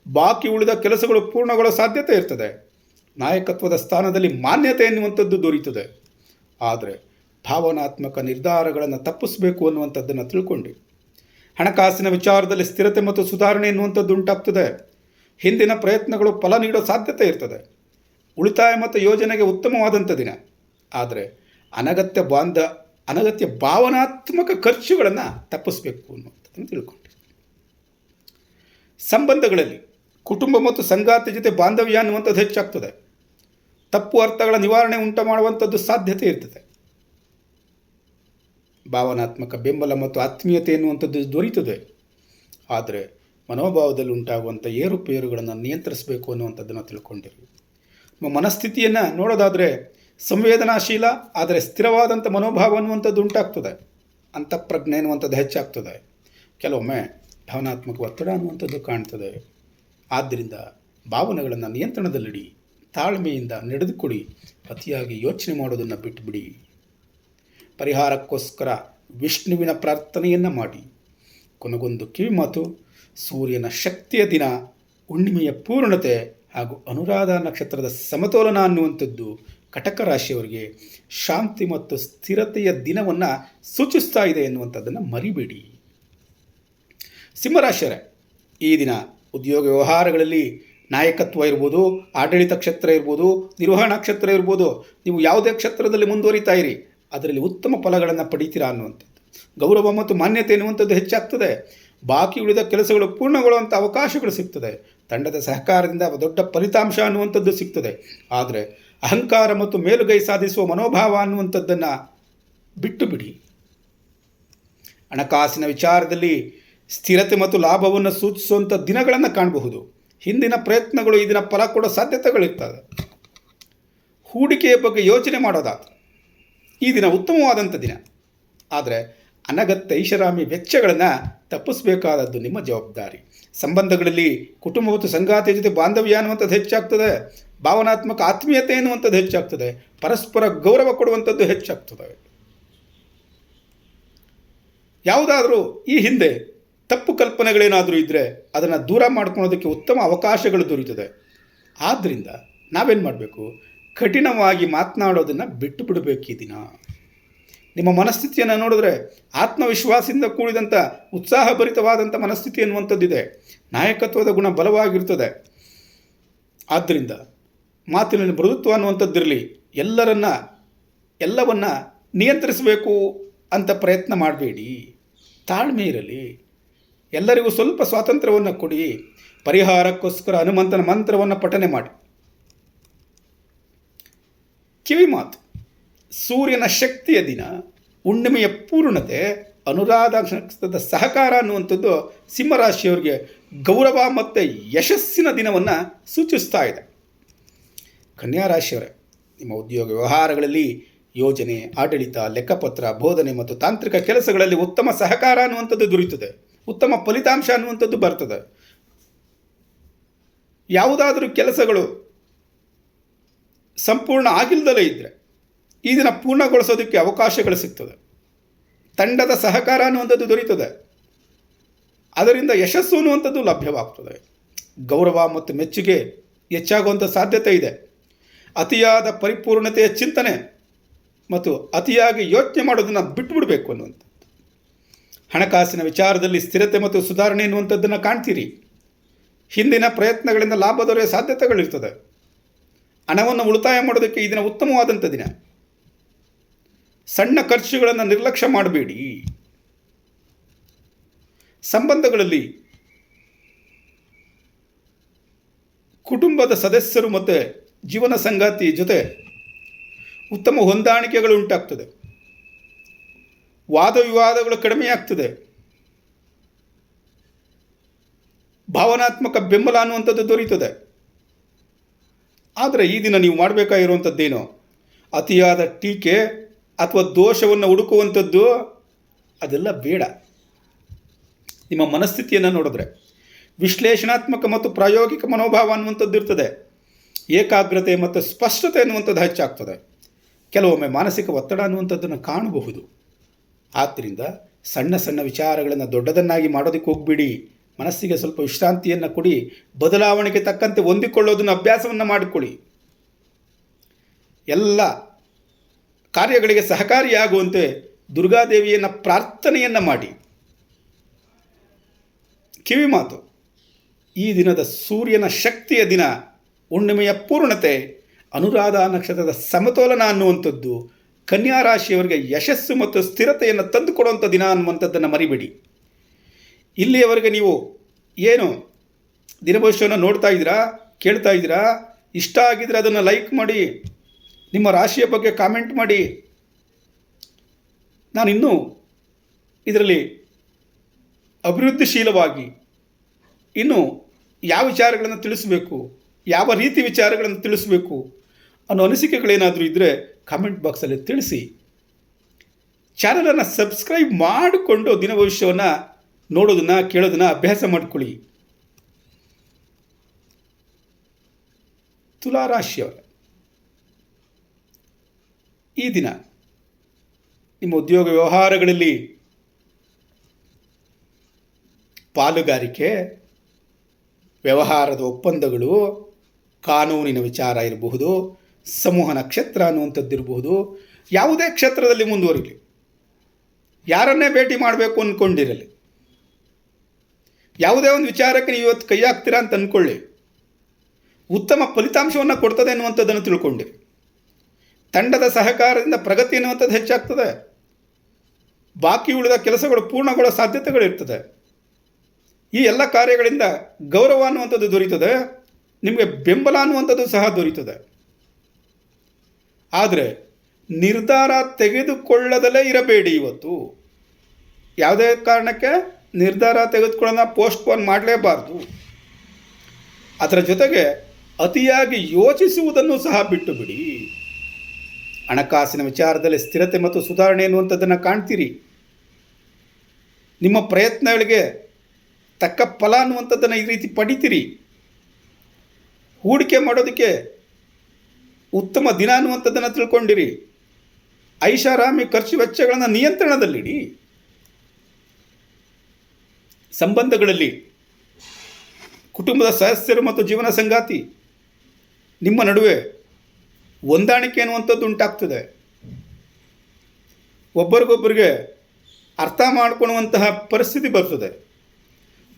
ಬಾಕಿ ಉಳಿದ ಕೆಲಸಗಳು ಪೂರ್ಣಗೊಳ್ಳೋ ಸಾಧ್ಯತೆ ಇರ್ತದೆ. ನಾಯಕತ್ವದ ಸ್ಥಾನದಲ್ಲಿ ಮಾನ್ಯತೆ ಎನ್ನುವಂಥದ್ದು ದೊರೀತದೆ. ಆದರೆ ಭಾವನಾತ್ಮಕ ನಿರ್ಧಾರಗಳನ್ನು ತಪ್ಪಿಸಬೇಕು ಅನ್ನುವಂಥದ್ದನ್ನು ತಿಳ್ಕೊಂಡು ಹಣಕಾಸಿನ ವಿಚಾರದಲ್ಲಿ ಸ್ಥಿರತೆ ಮತ್ತು ಸುಧಾರಣೆ ಎನ್ನುವಂಥದ್ದು ಉಂಟಾಗ್ತದೆ. ಹಿಂದಿನ ಪ್ರಯತ್ನಗಳು ಫಲ ನೀಡೋ ಸಾಧ್ಯತೆ ಇರ್ತದೆ. ಉಳಿತಾಯ ಮತ್ತು ಯೋಜನೆಗೆ ಉತ್ತಮವಾದಂಥ ದಿನ. ಆದರೆ ಅನಗತ್ಯ ಭಾವನಾತ್ಮಕ ಖರ್ಚುಗಳನ್ನು ತಪ್ಪಿಸಬೇಕು ಅನ್ನುವಂಥದ್ದನ್ನು ತಿಳ್ಕೊಂಡು ಸಂಬಂಧಗಳಲ್ಲಿ ಕುಟುಂಬ ಮತ್ತು ಸಂಗಾತಿ ಜೊತೆ ಬಾಂಧವ್ಯ ಅನ್ನುವಂಥದ್ದು ಹೆಚ್ಚಾಗ್ತದೆ. ತಪ್ಪು ಅರ್ಥಗಳ ನಿವಾರಣೆ ಉಂಟು ಮಾಡುವಂಥದ್ದು ಸಾಧ್ಯತೆ ಇರ್ತದೆ. ಭಾವನಾತ್ಮಕ ಬೆಂಬಲ ಮತ್ತು ಆತ್ಮೀಯತೆ ಎನ್ನುವಂಥದ್ದು ದೊರೀತದೆ. ಆದರೆ ಮನೋಭಾವದಲ್ಲಿ ಉಂಟಾಗುವಂಥ ಏರುಪೇರುಗಳನ್ನು ನಿಯಂತ್ರಿಸಬೇಕು ಅನ್ನುವಂಥದ್ದನ್ನು ತಿಳ್ಕೊಂಡಿರಿ. ನಿಮ್ಮ ಮನಸ್ಥಿತಿಯನ್ನು ನೋಡೋದಾದರೆ ಸಂವೇದನಾಶೀಲ ಆದರೆ ಸ್ಥಿರವಾದಂಥ ಮನೋಭಾವ ಅನ್ನುವಂಥದ್ದು ಉಂಟಾಗ್ತದೆ. ಅಂತಃಪ್ರಜ್ಞೆ ಅನ್ನುವಂಥದ್ದು ಹೆಚ್ಚಾಗ್ತದೆ. ಕೆಲವೊಮ್ಮೆ ಭಾವನಾತ್ಮಕ ಒತ್ತಡ ಅನ್ನುವಂಥದ್ದು ಕಾಣ್ತದೆ. ಆದ್ದರಿಂದ ಭಾವನೆಗಳನ್ನು ನಿಯಂತ್ರಣದಲ್ಲಿಡಿ. ತಾಳ್ಮೆಯಿಂದ ನಡೆದುಕೊಡಿ. ಅತಿಯಾಗಿ ಯೋಚನೆ ಮಾಡೋದನ್ನು ಬಿಟ್ಟುಬಿಡಿ. ಪರಿಹಾರಕ್ಕೋಸ್ಕರ ವಿಷ್ಣುವಿನ ಪ್ರಾರ್ಥನೆಯನ್ನು ಮಾಡಿ. ಕೊನೆಗೊಂದು ಕಿವಿ ಮಾತು, ಸೂರ್ಯನ ಶಕ್ತಿಯ ದಿನ, ಹುಣ್ಣಿಮೆಯ ಪೂರ್ಣತೆ ಹಾಗೂ ಅನುರಾಧ ನಕ್ಷತ್ರದ ಸಮತೋಲನ ಅನ್ನುವಂಥದ್ದು ಕಟಕ ರಾಶಿಯವರಿಗೆ ಶಾಂತಿ ಮತ್ತು ಸ್ಥಿರತೆಯ ದಿನವನ್ನು ಸೂಚಿಸ್ತಾ ಇದೆ ಎನ್ನುವಂಥದ್ದನ್ನು ಮರಿಬೇಡಿ. ಸಿಂಹರಾಶಿಯವರೇ, ಈ ದಿನ ಉದ್ಯೋಗ ವ್ಯವಹಾರಗಳಲ್ಲಿ ನಾಯಕತ್ವ ಇರ್ಬೋದು, ಆಡಳಿತ ಕ್ಷೇತ್ರ ಇರ್ಬೋದು, ನಿರ್ವಹಣಾ ಕ್ಷೇತ್ರ ಇರ್ಬೋದು, ನೀವು ಯಾವುದೇ ಕ್ಷೇತ್ರದಲ್ಲಿ ಮುಂದುವರಿತಾ ಇರಿ, ಅದರಲ್ಲಿ ಉತ್ತಮ ಫಲಗಳನ್ನು ಪಡಿತೀರಾ ಅನ್ನುವಂಥದ್ದು. ಗೌರವ ಮತ್ತು ಮಾನ್ಯತೆ ಎನ್ನುವಂಥದ್ದು ಹೆಚ್ಚಾಗ್ತದೆ. ಬಾಕಿ ಉಳಿದ ಕೆಲಸಗಳು ಪೂರ್ಣಗೊಳ್ಳುವಂಥ ಅವಕಾಶಗಳು ಸಿಗ್ತದೆ. ತಂಡದ ಸಹಕಾರದಿಂದ ದೊಡ್ಡ ಫಲಿತಾಂಶ ಅನ್ನುವಂಥದ್ದು ಸಿಗ್ತದೆ. ಆದರೆ ಅಹಂಕಾರ ಮತ್ತು ಮೇಲುಗೈ ಸಾಧಿಸುವ ಮನೋಭಾವ ಅನ್ನುವಂಥದ್ದನ್ನು ಬಿಟ್ಟು ಬಿಡಿ. ಹಣಕಾಸಿನ ವಿಚಾರದಲ್ಲಿ ಸ್ಥಿರತೆ ಮತ್ತು ಲಾಭವನ್ನು ಸೂಚಿಸುವಂಥ ದಿನಗಳನ್ನು ಕಾಣಬಹುದು. ಹಿಂದಿನ ಪ್ರಯತ್ನಗಳು ಈ ದಿನ ಫಲ ಕೊಡೋ ಸಾಧ್ಯತೆಗಳಿರ್ತದೆ. ಹೂಡಿಕೆಯ ಬಗ್ಗೆ ಯೋಚನೆ ಮಾಡೋದಾದ್ರೆ ಈ ದಿನ ಉತ್ತಮವಾದಂಥ ದಿನ. ಆದರೆ ಅನಗತ್ಯ ಐಷಾರಾಮಿ ವೆಚ್ಚಗಳನ್ನು ತಪ್ಪಿಸಬೇಕಾದದ್ದು ನಿಮ್ಮ ಜವಾಬ್ದಾರಿ. ಸಂಬಂಧಗಳಲ್ಲಿ ಕುಟುಂಬ ಮತ್ತು ಸಂಗಾತಿಯ ಜೊತೆ ಬಾಂಧವ್ಯ ಅನ್ನುವಂಥದ್ದು ಹೆಚ್ಚಾಗ್ತದೆ. ಭಾವನಾತ್ಮಕ ಆತ್ಮೀಯತೆ ಎನ್ನುವಂಥದ್ದು ಹೆಚ್ಚಾಗ್ತದೆ. ಪರಸ್ಪರ ಗೌರವ ಕೊಡುವಂಥದ್ದು ಹೆಚ್ಚಾಗ್ತದೆ. ಯಾವುದಾದ್ರೂ ಈ ಹಿಂದೆ ತಪ್ಪು ಕಲ್ಪನೆಗಳೇನಾದರೂ ಇದ್ದರೆ ಅದನ್ನು ದೂರ ಮಾಡ್ಕೊಳ್ಳೋದಕ್ಕೆ ಉತ್ತಮ ಅವಕಾಶಗಳು ದೊರೀತದೆ. ಆದ್ದರಿಂದ ನಾವೇನು ಮಾಡಬೇಕು? ಕಠಿಣವಾಗಿ ಮಾತನಾಡೋದನ್ನು ಬಿಟ್ಟು ಬಿಡಬೇಕು. ಈ ದಿನ ನಿಮ್ಮ ಮನಸ್ಥಿತಿಯನ್ನು ನೋಡಿದ್ರೆ ಆತ್ಮವಿಶ್ವಾಸದಿಂದ ಕೂಡಿದಂಥ ಉತ್ಸಾಹಭರಿತವಾದಂಥ ಮನಸ್ಥಿತಿ ಎನ್ನುವಂಥದ್ದಿದೆ. ನಾಯಕತ್ವದ ಗುಣ ಬಲವಾಗಿರ್ತದೆ. ಆದ್ದರಿಂದ ಮಾತಿನಲ್ಲಿ ಮೃದುತ್ವ ಅನ್ನುವಂಥದ್ದಿರಲಿ. ಎಲ್ಲವನ್ನ ನಿಯಂತ್ರಿಸಬೇಕು ಅಂತ ಪ್ರಯತ್ನ ಮಾಡಬೇಡಿ. ತಾಳ್ಮೆ ಇರಲಿ. ಎಲ್ಲರಿಗೂ ಸ್ವಲ್ಪ ಸ್ವಾತಂತ್ರ್ಯವನ್ನು ಕೊಡಿ. ಪರಿಹಾರಕ್ಕೋಸ್ಕರ ಹನುಮಂತನ ಮಂತ್ರವನ್ನು ಪಠನೆ ಮಾಡಿ. ಕಿವಿ ಮಾತು. ಸೂರ್ಯನ ಶಕ್ತಿಯ ದಿನ, ಹುಣ್ಣಿಮೆಯ ಪೂರ್ಣತೆ, ಅನುರಾಧ ನಕ್ಷತ್ರದ ಸಹಕಾರ ಅನ್ನುವಂಥದ್ದು ಸಿಂಹರಾಶಿಯವರಿಗೆ ಗೌರವ ಮತ್ತು ಯಶಸ್ಸಿನ ದಿನವನ್ನು ಸೂಚಿಸ್ತಾ ಇದೆ. ಕನ್ಯಾ ರಾಶಿಯವರೇ, ನಿಮ್ಮ ಉದ್ಯೋಗ ವ್ಯವಹಾರಗಳಲ್ಲಿ ಯೋಜನೆ, ಆಡಳಿತ, ಲೆಕ್ಕಪತ್ರ, ಬೋಧನೆ ಮತ್ತು ತಾಂತ್ರಿಕ ಕೆಲಸಗಳಲ್ಲಿ ಉತ್ತಮ ಸಹಕಾರ ಅನ್ನುವಂಥದ್ದು ದೊರೆಯುತ್ತದೆ. ಉತ್ತಮ ಫಲಿತಾಂಶ ಅನ್ನುವಂಥದ್ದು ಬರ್ತದೆ. ಯಾವುದಾದರೂ ಕೆಲಸಗಳು ಸಂಪೂರ್ಣ ಆಗಿಲ್ಲದಲೇ ಇದ್ದರೆ ಈ ದಿನ ಪೂರ್ಣಗೊಳಿಸೋದಕ್ಕೆ ಅವಕಾಶಗಳು ಸಿಗ್ತದೆ. ತಂಡದ ಸಹಕಾರ ಅನ್ನುವಂಥದ್ದು ದೊರೀತದೆ. ಅದರಿಂದ ಯಶಸ್ಸು ಅನ್ನುವಂಥದ್ದು ಲಭ್ಯವಾಗ್ತದೆ. ಗೌರವ ಮತ್ತು ಮೆಚ್ಚುಗೆ ಹೆಚ್ಚಾಗುವಂಥ ಸಾಧ್ಯತೆ ಇದೆ. ಅತಿಯಾದ ಪರಿಪೂರ್ಣತೆಯ ಚಿಂತನೆ ಮತ್ತು ಅತಿಯಾಗಿ ಯೋಚನೆ ಮಾಡೋದನ್ನು ಬಿಟ್ಟುಬಿಡಬೇಕು ಅನ್ನುವಂಥದ್ದು. ಹಣಕಾಸಿನ ವಿಚಾರದಲ್ಲಿ ಸ್ಥಿರತೆ ಮತ್ತು ಸುಧಾರಣೆ ಎನ್ನುವಂಥದ್ದನ್ನು ಕಾಣ್ತೀರಿ. ಹಿಂದಿನ ಪ್ರಯತ್ನಗಳಿಂದ ಲಾಭ ದೊರೆಯುವ ಸಾಧ್ಯತೆಗಳಿರ್ತದೆ. ಹಣವನ್ನು ಉಳಿತಾಯ ಮಾಡೋದಕ್ಕೆ ಈ ದಿನ ಉತ್ತಮವಾದಂಥ ದಿನ. ಸಣ್ಣ ಖರ್ಚುಗಳನ್ನು ನಿರ್ಲಕ್ಷ್ಯ ಮಾಡಬೇಡಿ. ಸಂಬಂಧಗಳಲ್ಲಿ ಕುಟುಂಬದ ಸದಸ್ಯರು ಮತ್ತು ಜೀವನ ಸಂಗಾತಿ ಜೊತೆ ಉತ್ತಮ ಹೊಂದಾಣಿಕೆಗಳು ಉಂಟಾಗ್ತದೆ. ವಾದ ವಿವಾದಗಳು ಕಡಿಮೆಯಾಗ್ತದೆ. ಭಾವನಾತ್ಮಕ ಬೆಂಬಲ ಅನ್ನುವಂಥದ್ದು ದೊರೀತದೆ. ಆದರೆ ಈ ದಿನ ನೀವು ಮಾಡಬೇಕಾಗಿರುವಂಥದ್ದೇನು? ಅತಿಯಾದ ಟೀಕೆ ಅಥವಾ ದೋಷವನ್ನು ಹುಡುಕುವಂಥದ್ದು ಅದೆಲ್ಲ ಬೇಡ. ನಿಮ್ಮ ಮನಸ್ಥಿತಿಯನ್ನು ನೋಡಿದ್ರೆ ವಿಶ್ಲೇಷಣಾತ್ಮಕ ಮತ್ತು ಪ್ರಾಯೋಗಿಕ ಮನೋಭಾವ ಅನ್ನುವಂಥದ್ದು ಇರ್ತದೆ. ಏಕಾಗ್ರತೆ ಮತ್ತು ಸ್ಪಷ್ಟತೆ ಅನ್ನುವಂಥದ್ದು ಹೆಚ್ಚಾಗ್ತದೆ. ಕೆಲವೊಮ್ಮೆ ಮಾನಸಿಕ ಒತ್ತಡ ಅನ್ನುವಂಥದ್ದನ್ನು ಕಾಣಬಹುದು. ಆದ್ದರಿಂದ ಸಣ್ಣ ಸಣ್ಣ ವಿಚಾರಗಳನ್ನು ದೊಡ್ಡದನ್ನಾಗಿ ಮಾಡೋದಕ್ಕೆ ಹೋಗ್ಬಿಡಿ. ಮನಸ್ಸಿಗೆ ಸ್ವಲ್ಪ ವಿಶ್ರಾಂತಿಯನ್ನು ಕೊಡಿ. ಬದಲಾವಣೆಗೆ ತಕ್ಕಂತೆ ಹೊಂದಿಕೊಳ್ಳೋದನ್ನು ಅಭ್ಯಾಸವನ್ನು ಮಾಡಿಕೊಳ್ಳಿ. ಎಲ್ಲ ಕಾರ್ಯಗಳಿಗೆ ಸಹಕಾರಿಯಾಗುವಂತೆ ದುರ್ಗಾದೇವಿಯನ್ನು ಪ್ರಾರ್ಥನೆಯನ್ನು ಮಾಡಿ. ಕಿವಿ ಮಾತು. ಈ ದಿನದ ಸೂರ್ಯನ ಶಕ್ತಿಯ ದಿನ, ಹುಣ್ಣಿಮೆಯ ಪೂರ್ಣತೆ, ಅನುರಾಧ ನಕ್ಷತ್ರದ ಸಮತೋಲನ ಅನ್ನುವಂಥದ್ದು ಕನ್ಯಾ ರಾಶಿಯವರಿಗೆ ಯಶಸ್ಸು ಮತ್ತು ಸ್ಥಿರತೆಯನ್ನು ತಂದುಕೊಡುವಂಥ ದಿನ ಅನ್ನುವಂಥದ್ದನ್ನು ಮರಿಬೇಡಿ. ಇಲ್ಲಿಯವರೆಗೆ ನೀವು ಏನು ದಿನಭವಿಷ್ಯವನ್ನು ನೋಡ್ತಾ ಇದ್ದೀರಾ, ಕೇಳ್ತಾ ಇದ್ದೀರಾ, ಇಷ್ಟ ಆಗಿದ್ರೆ ಅದನ್ನು ಲೈಕ್ ಮಾಡಿ, ನಿಮ್ಮ ರಾಶಿಯ ಬಗ್ಗೆ ಕಾಮೆಂಟ್ ಮಾಡಿ. ನಾನಿನ್ನೂ ಇದರಲ್ಲಿ ಅಭಿವೃದ್ಧಿಶೀಲವಾಗಿ ಇನ್ನು ಯಾವ ವಿಚಾರಗಳನ್ನು ತಿಳಿಸಬೇಕು, ಯಾವ ರೀತಿ ವಿಚಾರಗಳನ್ನು ತಿಳಿಸಬೇಕು ಅನ್ನೋ ಅನಿಸಿಕೆಗಳೇನಾದರೂ ಇದ್ದರೆ ಕಾಮೆಂಟ್ ಬಾಕ್ಸಲ್ಲಿ ತಿಳಿಸಿ. ಚಾನಲನ್ನು ಸಬ್ಸ್ಕ್ರೈಬ್ ಮಾಡಿಕೊಂಡು ದಿನ ಭವಿಷ್ಯವನ್ನು ನೋಡೋದನ್ನು ಕೇಳೋದನ್ನು ಅಭ್ಯಾಸ ಮಾಡಿಕೊಳ್ಳಿ. ತುಲಾರಾಶಿಯವರ ಈ ದಿನ ನಿಮ್ಮ ಉದ್ಯೋಗ ವ್ಯವಹಾರಗಳಲ್ಲಿ ಪಾಲುಗಾರಿಕೆ, ವ್ಯವಹಾರದ ಒಪ್ಪಂದಗಳು, ಕಾನೂನಿನ ವಿಚಾರ ಇರಬಹುದು, ಸಮೂಹ ನಕ್ಷತ್ರ ಅನ್ನುವಂಥದ್ದಿರಬಹುದು, ಯಾವುದೇ ಕ್ಷೇತ್ರದಲ್ಲಿ ಮುಂದುವರಿಲಿ, ಯಾರನ್ನೇ ಭೇಟಿ ಮಾಡಬೇಕು ಅಂದ್ಕೊಂಡಿರಲಿ, ಯಾವುದೇ ಒಂದು ವಿಚಾರಕ್ಕೆ ನೀವು ಇವತ್ತು ಕೈ ಹಾಕ್ತೀರಾ ಅಂತ ಅಂದ್ಕೊಳ್ಳಿ, ಉತ್ತಮ ಫಲಿತಾಂಶವನ್ನು ಕೊಡ್ತದೆ ಅನ್ನುವಂಥದ್ದನ್ನು ತಿಳ್ಕೊಂಡಿರಿ. ತಂಡದ ಸಹಕಾರದಿಂದ ಪ್ರಗತಿ ಅನ್ನುವಂಥದ್ದು ಹೆಚ್ಚಾಗ್ತದೆ. ಬಾಕಿ ಉಳಿದ ಕೆಲಸಗಳು ಪೂರ್ಣಗೊಳ್ಳೋ ಸಾಧ್ಯತೆಗಳಿರ್ತದೆ. ಈ ಎಲ್ಲ ಕಾರ್ಯಗಳಿಂದ ಗೌರವ ಅನ್ನುವಂಥದ್ದು ದೊರೀತದೆ. ನಿಮಗೆ ಬೆಂಬಲ ಅನ್ನುವಂಥದ್ದು ಸಹ ದೊರೀತದೆ. ಆದರೆ ನಿರ್ಧಾರ ತೆಗೆದುಕೊಳ್ಳದಲೇ ಇರಬೇಡಿ. ಇವತ್ತು ಯಾವುದೇ ಕಾರಣಕ್ಕೆ ನಿರ್ಧಾರ ತೆಗೆದುಕೊಳ್ಳೋಣ ಪೋಸ್ಟ್ಪೋನ್ ಮಾಡಲೇಬಾರ್ದು. ಅದರ ಜೊತೆಗೆ ಅತಿಯಾಗಿ ಯೋಚಿಸುವುದನ್ನು ಸಹ ಬಿಟ್ಟು ಬಿಡಿ. ಹಣಕಾಸಿನ ವಿಚಾರದಲ್ಲಿ ಸ್ಥಿರತೆ ಮತ್ತು ಸುಧಾರಣೆ ಎನ್ನುವಂಥದ್ದನ್ನು ಕಾಣ್ತೀರಿ. ನಿಮ್ಮ ಪ್ರಯತ್ನಗಳಿಗೆ ತಕ್ಕ ಫಲ ಅನ್ನುವಂಥದ್ದನ್ನು ಈ ರೀತಿ ಪಡಿತೀರಿ. ಹೂಡಿಕೆ ಮಾಡೋದಕ್ಕೆ ಉತ್ತಮ ದಿನ ಅನ್ನುವಂಥದ್ದನ್ನು ತಿಳ್ಕೊಂಡಿರಿ. ಐಷಾರಾಮಿ ಖರ್ಚು ವೆಚ್ಚಗಳನ್ನು ನಿಯಂತ್ರಣದಲ್ಲಿಡಿ. ಸಂಬಂಧಗಳಲ್ಲಿ ಕುಟುಂಬದ ಸದಸ್ಯರು ಮತ್ತು ಜೀವನ ಸಂಗಾತಿ ನಿಮ್ಮ ನಡುವೆ ಹೊಂದಾಣಿಕೆ ಅನ್ನುವಂಥದ್ದು ಉಂಟಾಗ್ತದೆ. ಒಬ್ಬರಿಗೊಬ್ಬರಿಗೆ ಅರ್ಥ ಮಾಡಿಕೊಳ್ಳುವಂತಹ ಪರಿಸ್ಥಿತಿ ಬರ್ತದೆ.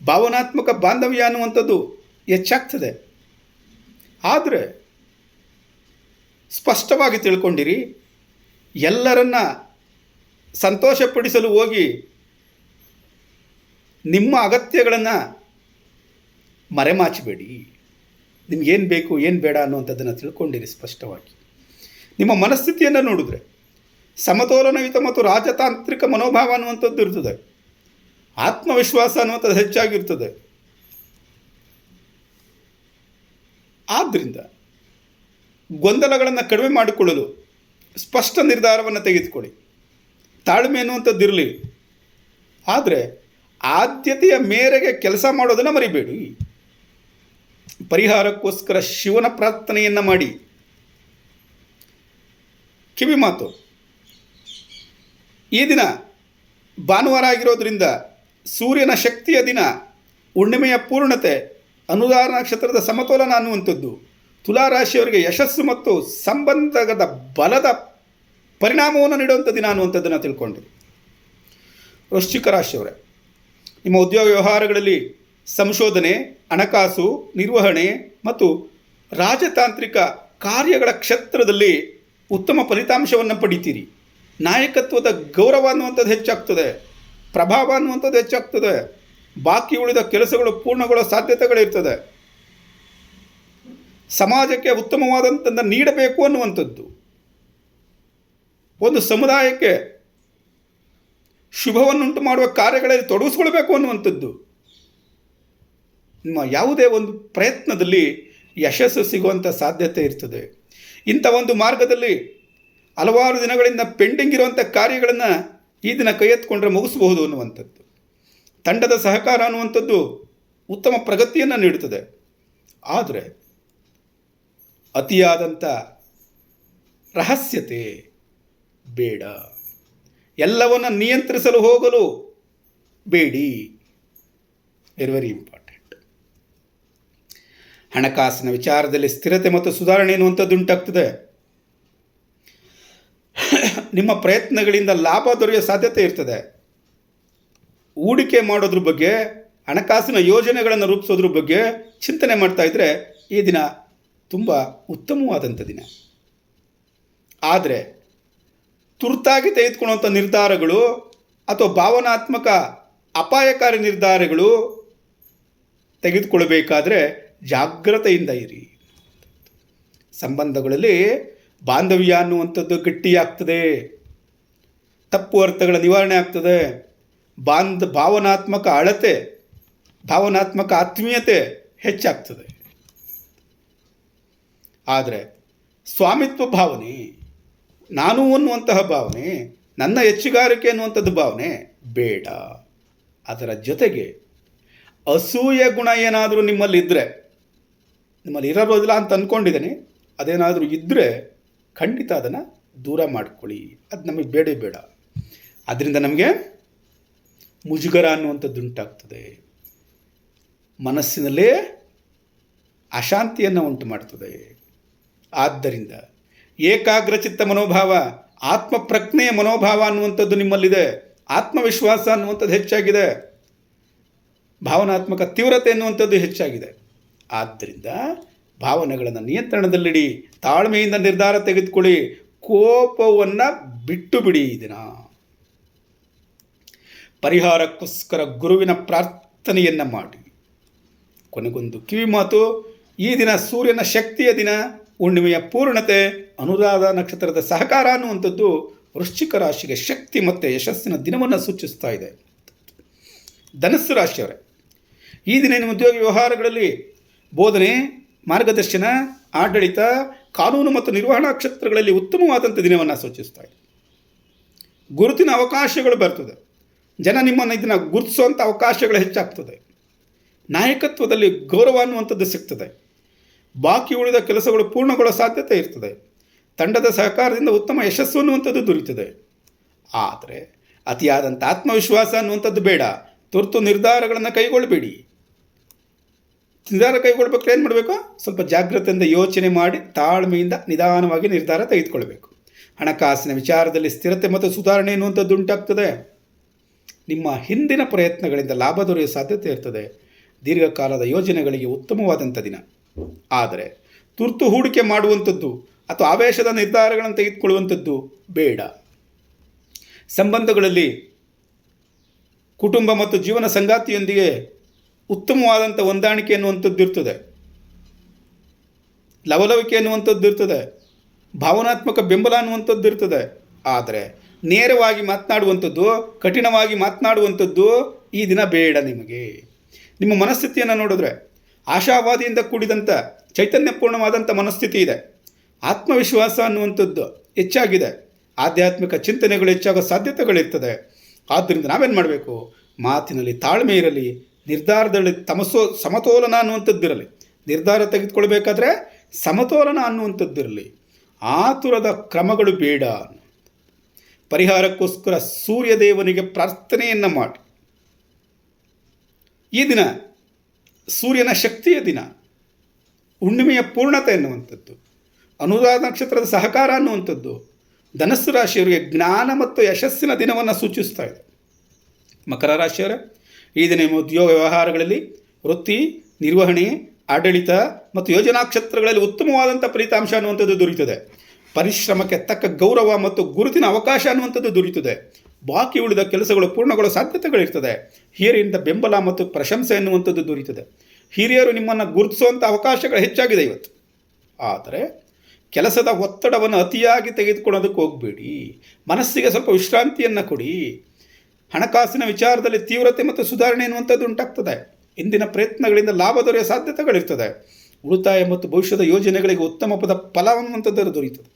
ಭಾವನಾತ್ಮಕ ಬಾಂಧವ್ಯ ಅನ್ನುವಂಥದ್ದು ಹೆಚ್ಚಾಗ್ತದೆ. ಆದರೆ ಸ್ಪಷ್ಟವಾಗಿ ತಿಳ್ಕೊಂಡಿರಿ, ಎಲ್ಲರನ್ನ ಸಂತೋಷಪಡಿಸಲು ಹೋಗಿ ನಿಮ್ಮ ಅಗತ್ಯಗಳನ್ನು ಮರೆಮಾಚಬೇಡಿ. ನಿಮಗೇನು ಬೇಕು ಏನು ಬೇಡ ಅನ್ನುವಂಥದ್ದನ್ನು ತಿಳ್ಕೊಂಡಿರಿ ಸ್ಪಷ್ಟವಾಗಿ. ನಿಮ್ಮ ಮನಸ್ಥಿತಿಯನ್ನು ನೋಡಿದ್ರೆ ಸಮತೋಲನಯುತ ಮತ್ತು ರಾಜತಾಂತ್ರಿಕ ಮನೋಭಾವ ಅನ್ನುವಂಥದ್ದು ಇರ್ತದೆ. ಆತ್ಮವಿಶ್ವಾಸ ಅನ್ನುವಂಥದ್ದು ಹೆಚ್ಚಾಗಿರ್ತದೆ. ಆದ್ದರಿಂದ ಗೊಂದಲಗಳನ್ನು ಕಡಿಮೆ ಮಾಡಿಕೊಳ್ಳಲು ಸ್ಪಷ್ಟ ನಿರ್ಧಾರವನ್ನು ತೆಗೆದುಕೊಳ್ಳಿ. ತಾಳ್ಮೆ ಅನ್ನುವಂಥದ್ದಿರಲಿ. ಆದರೆ ಆದ್ಯತೆಯ ಮೇರೆಗೆ ಕೆಲಸ ಮಾಡೋದನ್ನು ಮರಿಬೇಡಿ. ಪರಿಹಾರಕ್ಕೋಸ್ಕರ ಶಿವನ ಪ್ರಾರ್ಥನೆಯನ್ನು ಮಾಡಿ. ಕಿವಿ ಮಾತು, ಈ ದಿನ ಭಾನುವಾರ ಆಗಿರೋದ್ರಿಂದ ಸೂರ್ಯನ ಶಕ್ತಿಯ ದಿನ, ಹುಣ್ಣಿಮೆಯ ಪೂರ್ಣತೆ, ಅನುರಾಧ ನಕ್ಷತ್ರದ ಸಮತೋಲನ ಅನ್ನುವಂಥದ್ದು ತುಲಾರಾಶಿಯವರಿಗೆ ಯಶಸ್ಸು ಮತ್ತು ಸಂಬಂಧದ ಬಲದ ಪರಿಣಾಮವನ್ನು ನೀಡುವಂಥ ದಿನ ಅನ್ನುವಂಥದ್ದನ್ನು ತಿಳ್ಕೊಂಡ್ರಿ. ವೃಶ್ಚಿಕ ರಾಶಿಯವರೇ, ನಿಮ್ಮ ಉದ್ಯೋಗ ವ್ಯವಹಾರಗಳಲ್ಲಿ ಸಂಶೋಧನೆ, ಹಣಕಾಸು ನಿರ್ವಹಣೆ ಮತ್ತು ರಾಜತಾಂತ್ರಿಕ ಕಾರ್ಯಗಳ ಕ್ಷೇತ್ರದಲ್ಲಿ ಉತ್ತಮ ಫಲಿತಾಂಶವನ್ನು ಪಡಿತೀರಿ. ನಾಯಕತ್ವದ ಗೌರವ ಅನ್ನುವಂಥದ್ದು ಹೆಚ್ಚಾಗ್ತದೆ. ಪ್ರಭಾವ ಅನ್ನುವಂಥದ್ದು ಹೆಚ್ಚಾಗ್ತದೆ. ಬಾಕಿ ಉಳಿದ ಕೆಲಸಗಳು ಪೂರ್ಣಗೊಳ್ಳೋ ಸಾಧ್ಯತೆಗಳಿರ್ತದೆ. ಸಮಾಜಕ್ಕೆ ಉತ್ತಮವಾದಂಥದ್ದನ್ನು ನೀಡಬೇಕು ಅನ್ನುವಂಥದ್ದು, ಒಂದು ಸಮುದಾಯಕ್ಕೆ ಶುಭವನ್ನುಂಟು ಮಾಡುವ ಕಾರ್ಯಗಳಲ್ಲಿ ತೊಡಗಿಸ್ಕೊಳ್ಬೇಕು ಅನ್ನುವಂಥದ್ದು, ನಿಮ್ಮ ಯಾವುದೇ ಒಂದು ಪ್ರಯತ್ನದಲ್ಲಿ ಯಶಸ್ಸು ಸಿಗುವಂಥ ಸಾಧ್ಯತೆ ಇರ್ತದೆ. ಇಂಥ ಒಂದು ಮಾರ್ಗದಲ್ಲಿ ಹಲವಾರು ದಿನಗಳಿಂದ ಪೆಂಡಿಂಗ್ ಇರುವಂಥ ಕಾರ್ಯಗಳನ್ನು ಈ ದಿನ ಕೈ ಎತ್ಕೊಂಡ್ರೆ ಮುಗಿಸಬಹುದು ಅನ್ನುವಂಥದ್ದು. ತಂಡದ ಸಹಕಾರ ಅನ್ನುವಂಥದ್ದು ಉತ್ತಮ ಪ್ರಗತಿಯನ್ನು ನೀಡುತ್ತದೆ. ಆದರೆ ಅತಿಯಾದಂಥ ರಹಸ್ಯತೆ ಬೇಡ. ಎಲ್ಲವನ್ನು ನಿಯಂತ್ರಿಸಲು ಹೋಗಲು ಬೇಡಿ. Very important. ಹಣಕಾಸಿನ ವಿಚಾರದಲ್ಲಿ ಸ್ಥಿರತೆ ಮತ್ತು ಸುಧಾರಣೆ ಎನ್ನುವಂಥದ್ದು ಉಂಟಾಗ್ತದೆ. ನಿಮ್ಮ ಪ್ರಯತ್ನಗಳಿಂದ ಲಾಭ ದೊರೆಯುವ ಸಾಧ್ಯತೆ ಇರ್ತದೆ. ಹೂಡಿಕೆ ಮಾಡೋದ್ರ ಬಗ್ಗೆ, ಹಣಕಾಸಿನ ಯೋಜನೆಗಳನ್ನು ರೂಪಿಸೋದ್ರ ಬಗ್ಗೆ ಚಿಂತನೆ ಮಾಡ್ತಾ ಇದ್ದರೆ ಈ ದಿನ ತುಂಬ ಉತ್ತಮವಾದಂಥ ದಿನ. ಆದರೆ ತುರ್ತಾಗಿ ತೆಗೆದುಕೊಳ್ಳುವಂಥ ನಿರ್ಧಾರಗಳು ಅಥವಾ ಭಾವನಾತ್ಮಕ ಅಪಾಯಕಾರಿ ನಿರ್ಧಾರಗಳು ತೆಗೆದುಕೊಳ್ಳಬೇಕಾದ್ರೆ ಜಾಗ್ರತೆಯಿಂದ ಇರಿ. ಸಂಬಂಧಗಳಲ್ಲಿ ಬಾಂಧವ್ಯ ಅನ್ನುವಂಥದ್ದು ಗಟ್ಟಿಯಾಗ್ತದೆ. ತಪ್ಪು ಅರ್ಥಗಳ ನಿವಾರಣೆ ಆಗ್ತದೆ. ಭಾವನಾತ್ಮಕ ಅಳತೆ, ಭಾವನಾತ್ಮಕ ಆತ್ಮೀಯತೆ ಹೆಚ್ಚಾಗ್ತದೆ. ಆದರೆ ಸ್ವಾಮಿತ್ವ ಭಾವನೆ, ನಾನು ಅನ್ನುವಂತಹ ಭಾವನೆ, ನನ್ನ ಹೆಚ್ಚುಗಾರಿಕೆ ಅನ್ನುವಂಥದ್ದು ಭಾವನೆ ಬೇಡ. ಅದರ ಜೊತೆಗೆ ಅಸೂಯೆ ಗುಣ ಏನಾದರೂ ನಿಮ್ಮಲ್ಲಿದ್ದರೆ, ನಿಮ್ಮಲ್ಲಿ ಇರೋದಿಲ್ಲ ಅಂತ ಅಂದ್ಕೊಂಡಿದ್ದೇನೆ, ಅದೇನಾದರೂ ಇದ್ದರೆ ಖಂಡಿತ ಅದನ್ನು ದೂರ ಮಾಡಿಕೊಳ್ಳಿ. ಅದು ನಮಗೆ ಬೇಡ. ಅದರಿಂದ ನಮಗೆ ಮುಜುಗರ ಅನ್ನುವಂಥದ್ದು ಉಂಟಾಗ್ತದೆ. ಮನಸ್ಸಿನಲ್ಲೇ ಅಶಾಂತಿಯನ್ನು ಉಂಟು ಮಾಡ್ತದೆ. ಆದ್ದರಿಂದ ಏಕಾಗ್ರಚಿತ್ತ ಮನೋಭಾವ, ಆತ್ಮಪ್ರಜ್ಞೆಯ ಮನೋಭಾವ ಅನ್ನುವಂಥದ್ದು ನಿಮ್ಮಲ್ಲಿದೆ. ಆತ್ಮವಿಶ್ವಾಸ ಅನ್ನುವಂಥದ್ದು ಹೆಚ್ಚಾಗಿದೆ. ಭಾವನಾತ್ಮಕ ತೀವ್ರತೆ ಅನ್ನುವಂಥದ್ದು ಹೆಚ್ಚಾಗಿದೆ. ಆದ್ದರಿಂದ ಭಾವನೆಗಳನ್ನು ನಿಯಂತ್ರಣದಲ್ಲಿಡಿ. ತಾಳ್ಮೆಯಿಂದ ನಿರ್ಧಾರ ತೆಗೆದುಕೊಳ್ಳಿ. ಕೋಪವನ್ನು ಬಿಟ್ಟು ಬಿಡಿ. ಈ ದಿನ ಪರಿಹಾರಕ್ಕೋಸ್ಕರ ಗುರುವಿನ ಪ್ರಾರ್ಥನೆಯನ್ನು ಮಾಡಿ. ಕೊನೆಗೊಂದು ಕಿವಿ ಮಾತು, ಈ ದಿನ ಸೂರ್ಯನ ಶಕ್ತಿಯ ದಿನ, ಹುಣ್ಣಿಮೆಯ ಪೂರ್ಣತೆ, ಅನುರಾಧ ನಕ್ಷತ್ರದ ಸಹಕಾರ ಅನ್ನುವಂಥದ್ದು ವೃಶ್ಚಿಕ ರಾಶಿಗೆ ಶಕ್ತಿ ಮತ್ತು ಯಶಸ್ಸಿನ ದಿನವನ್ನು ಸೂಚಿಸ್ತಾ ಇದೆ. ಧನಸ್ಸು ರಾಶಿಯವರೇ, ಈ ದಿನ ನಿಮ್ಮ ಉದ್ಯೋಗ ವ್ಯವಹಾರಗಳಲ್ಲಿ ಬೋಧನೆ, ಮಾರ್ಗದರ್ಶನ, ಆಡಳಿತ, ಕಾನೂನು ಮತ್ತು ನಿರ್ವಹಣಾ ಕ್ಷೇತ್ರಗಳಲ್ಲಿ ಉತ್ತಮವಾದಂಥ ದಿನವನ್ನು ಸೂಚಿಸ್ತಾ ಇದೆ. ಗುರುತಿನ ಅವಕಾಶಗಳು ಬರ್ತದೆ. ಜನ ನಿಮ್ಮನ್ನು ಇದನ್ನು ಗುರುತಿಸುವಂಥ ಅವಕಾಶಗಳು ಹೆಚ್ಚಾಗ್ತದೆ. ನಾಯಕತ್ವದಲ್ಲಿ ಗೌರವ ಅನ್ನುವಂಥದ್ದು ಸಿಗ್ತದೆ. ಬಾಕಿ ಉಳಿದ ಕೆಲಸಗಳು ಪೂರ್ಣಗೊಳ್ಳೋ ಸಾಧ್ಯತೆ ಇರ್ತದೆ. ತಂಡದ ಸಹಕಾರದಿಂದ ಉತ್ತಮ ಯಶಸ್ಸು ಅನ್ನುವಂಥದ್ದು ದೊರೀತದೆ. ಆದರೆ ಅತಿಯಾದಂಥ ಆತ್ಮವಿಶ್ವಾಸ ಅನ್ನುವಂಥದ್ದು ಬೇಡ. ತುರ್ತು ನಿರ್ಧಾರಗಳನ್ನು ಕೈಗೊಳ್ಳಬೇಡಿ. ನಿರ್ಧಾರ ಕೈಗೊಳ್ಬೇಕಾದ್ರೆ ಏನು ಮಾಡಬೇಕು? ಸ್ವಲ್ಪ ಜಾಗ್ರತೆಯಿಂದ ಯೋಚನೆ ಮಾಡಿ ತಾಳ್ಮೆಯಿಂದ ನಿಧಾನವಾಗಿ ನಿರ್ಧಾರ ತೆಗೆದುಕೊಳ್ಬೇಕು. ಹಣಕಾಸಿನ ವಿಚಾರದಲ್ಲಿ ಸ್ಥಿರತೆ ಮತ್ತು ಸುಧಾರಣೆ ಎನ್ನುವಂಥದ್ದು ಉಂಟಾಗ್ತದೆ. ನಿಮ್ಮ ಹಿಂದಿನ ಪ್ರಯತ್ನಗಳಿಂದ ಲಾಭ ದೊರೆಯುವ ಸಾಧ್ಯತೆ ಇರ್ತದೆ. ದೀರ್ಘಕಾಲದ ಯೋಜನೆಗಳಿಗೆ ಉತ್ತಮವಾದಂಥ ದಿನ. ಆದರೆ ತುರ್ತು ಹೂಡಿಕೆ ಮಾಡುವಂಥದ್ದು ಅಥವಾ ಆವೇಶದ ನಿರ್ಧಾರಗಳನ್ನು ತೆಗೆದುಕೊಳ್ಳುವಂಥದ್ದು ಬೇಡ. ಸಂಬಂಧಗಳಲ್ಲಿ ಕುಟುಂಬ ಮತ್ತು ಜೀವನ ಸಂಗಾತಿಯೊಂದಿಗೆ ಉತ್ತಮವಾದಂಥ ಹೊಂದಾಣಿಕೆ ಎನ್ನುವಂಥದ್ದು ಇರ್ತದೆ. ಲವಲವಿಕೆ ಎನ್ನುವಂಥದ್ದು ಇರ್ತದೆ. ಭಾವನಾತ್ಮಕ ಬೆಂಬಲ ಅನ್ನುವಂಥದ್ದು ಇರ್ತದೆ. ಆದರೆ ನೇರವಾಗಿ ಮಾತನಾಡುವಂಥದ್ದು, ಕಠಿಣವಾಗಿ ಮಾತನಾಡುವಂಥದ್ದು ಈ ದಿನ ಬೇಡ ನಿಮಗೆ. ನಿಮ್ಮ ಮನಸ್ಥಿತಿಯನ್ನು ನೋಡಿದ್ರೆ ಆಶಾವಾದಿಯಿಂದ ಕೂಡಿದಂಥ ಚೈತನ್ಯಪೂರ್ಣವಾದಂಥ ಮನಸ್ಥಿತಿ ಇದೆ. ಆತ್ಮವಿಶ್ವಾಸ ಅನ್ನುವಂಥದ್ದು ಹೆಚ್ಚಾಗಿದೆ. ಆಧ್ಯಾತ್ಮಿಕ ಚಿಂತನೆಗಳು ಹೆಚ್ಚಾಗೋ ಸಾಧ್ಯತೆಗಳಿರ್ತದೆ. ಆದ್ದರಿಂದ ನಾವೇನು ಮಾಡಬೇಕು? ಮಾತಿನಲ್ಲಿ ತಾಳ್ಮೆ ಇರಲಿ, ನಿರ್ಧಾರದಲ್ಲಿ ಸಮತೋಲನ ಅನ್ನುವಂಥದ್ದಿರಲಿ. ನಿರ್ಧಾರ ತೆಗೆದುಕೊಳ್ಬೇಕಾದ್ರೆ ಸಮತೋಲನ ಅನ್ನುವಂಥದ್ದಿರಲಿ. ಆತುರದ ಕ್ರಮಗಳು ಬೇಡ. ಪರಿಹಾರಕ್ಕೋಸ್ಕರ ಸೂರ್ಯದೇವನಿಗೆ ಪ್ರಾರ್ಥನೆಯನ್ನು ಮಾಡಿ. ಈ ದಿನ ಸೂರ್ಯನ ಶಕ್ತಿಯ ದಿನ, ಹುಣ್ಣಿಮೆಯ ಪೂರ್ಣತೆ ಎನ್ನುವಂಥದ್ದು, ಅನುರಾಧ ನಕ್ಷತ್ರದ ಸಹಕಾರ ಅನ್ನುವಂಥದ್ದು ಧನಸ್ಸು ರಾಶಿಯವರಿಗೆ ಜ್ಞಾನ ಮತ್ತು ಯಶಸ್ಸಿನ ದಿನವನ್ನು ಸೂಚಿಸ್ತಾ ಇದೆ. ಮಕರ ರಾಶಿಯವರೇ, ಈ ದಿನ ನಿಮ್ಮ ಉದ್ಯೋಗ ವ್ಯವಹಾರಗಳಲ್ಲಿ, ವೃತ್ತಿ, ನಿರ್ವಹಣೆ, ಆಡಳಿತ ಮತ್ತು ಯೋಜನಾ ಕ್ಷೇತ್ರಗಳಲ್ಲಿ ಉತ್ತಮವಾದಂಥ ಫಲಿತಾಂಶ ಅನ್ನುವಂಥದ್ದು ದೊರೆಯುತ್ತದೆ. ಪರಿಶ್ರಮಕ್ಕೆ ತಕ್ಕ ಗೌರವ ಮತ್ತು ಗುರುತಿನ ಅವಕಾಶ ಅನ್ನುವಂಥದ್ದು ದೊರೆಯುತ್ತದೆ. ಬಾಕಿ ಉಳಿದ ಕೆಲಸಗಳು ಪೂರ್ಣಗೊಳ್ಳೋ ಸಾಧ್ಯತೆಗಳಿರ್ತದೆ. ಹಿರಿಯರಿಂದ ಬೆಂಬಲ ಮತ್ತು ಪ್ರಶಂಸೆ ಎನ್ನುವಂಥದ್ದು ದೊರೆಯುತ್ತದೆ. ಹಿರಿಯರು ನಿಮ್ಮನ್ನು ಗುರುತಿಸುವಂಥ ಅವಕಾಶಗಳು ಹೆಚ್ಚಾಗಿದೆ ಇವತ್ತು. ಆದರೆ ಕೆಲಸದ ಒತ್ತಡವನ್ನು ಅತಿಯಾಗಿ ತೆಗೆದುಕೊಳ್ಳೋದಕ್ಕೆ ಹೋಗಬೇಡಿ. ಮನಸ್ಸಿಗೆ ಸ್ವಲ್ಪ ವಿಶ್ರಾಂತಿಯನ್ನು ಕೊಡಿ. ಹಣಕಾಸಿನ ವಿಚಾರದಲ್ಲಿ ತೀವ್ರತೆ ಮತ್ತು ಸುಧಾರಣೆ ಎನ್ನುವಂಥದ್ದು ಉಂಟಾಗ್ತದೆ. ಇಂದಿನ ಪ್ರಯತ್ನಗಳಿಂದ ಲಾಭ ದೊರೆಯುವ ಸಾಧ್ಯತೆಗಳಿರ್ತದೆ. ಉಳಿತಾಯ ಮತ್ತು ಭವಿಷ್ಯದ ಯೋಜನೆಗಳಿಗೆ ಉತ್ತಮ ಫಲ ಅನ್ನುವಂಥದ್ದು ದೊರೆಯುತ್ತದೆ.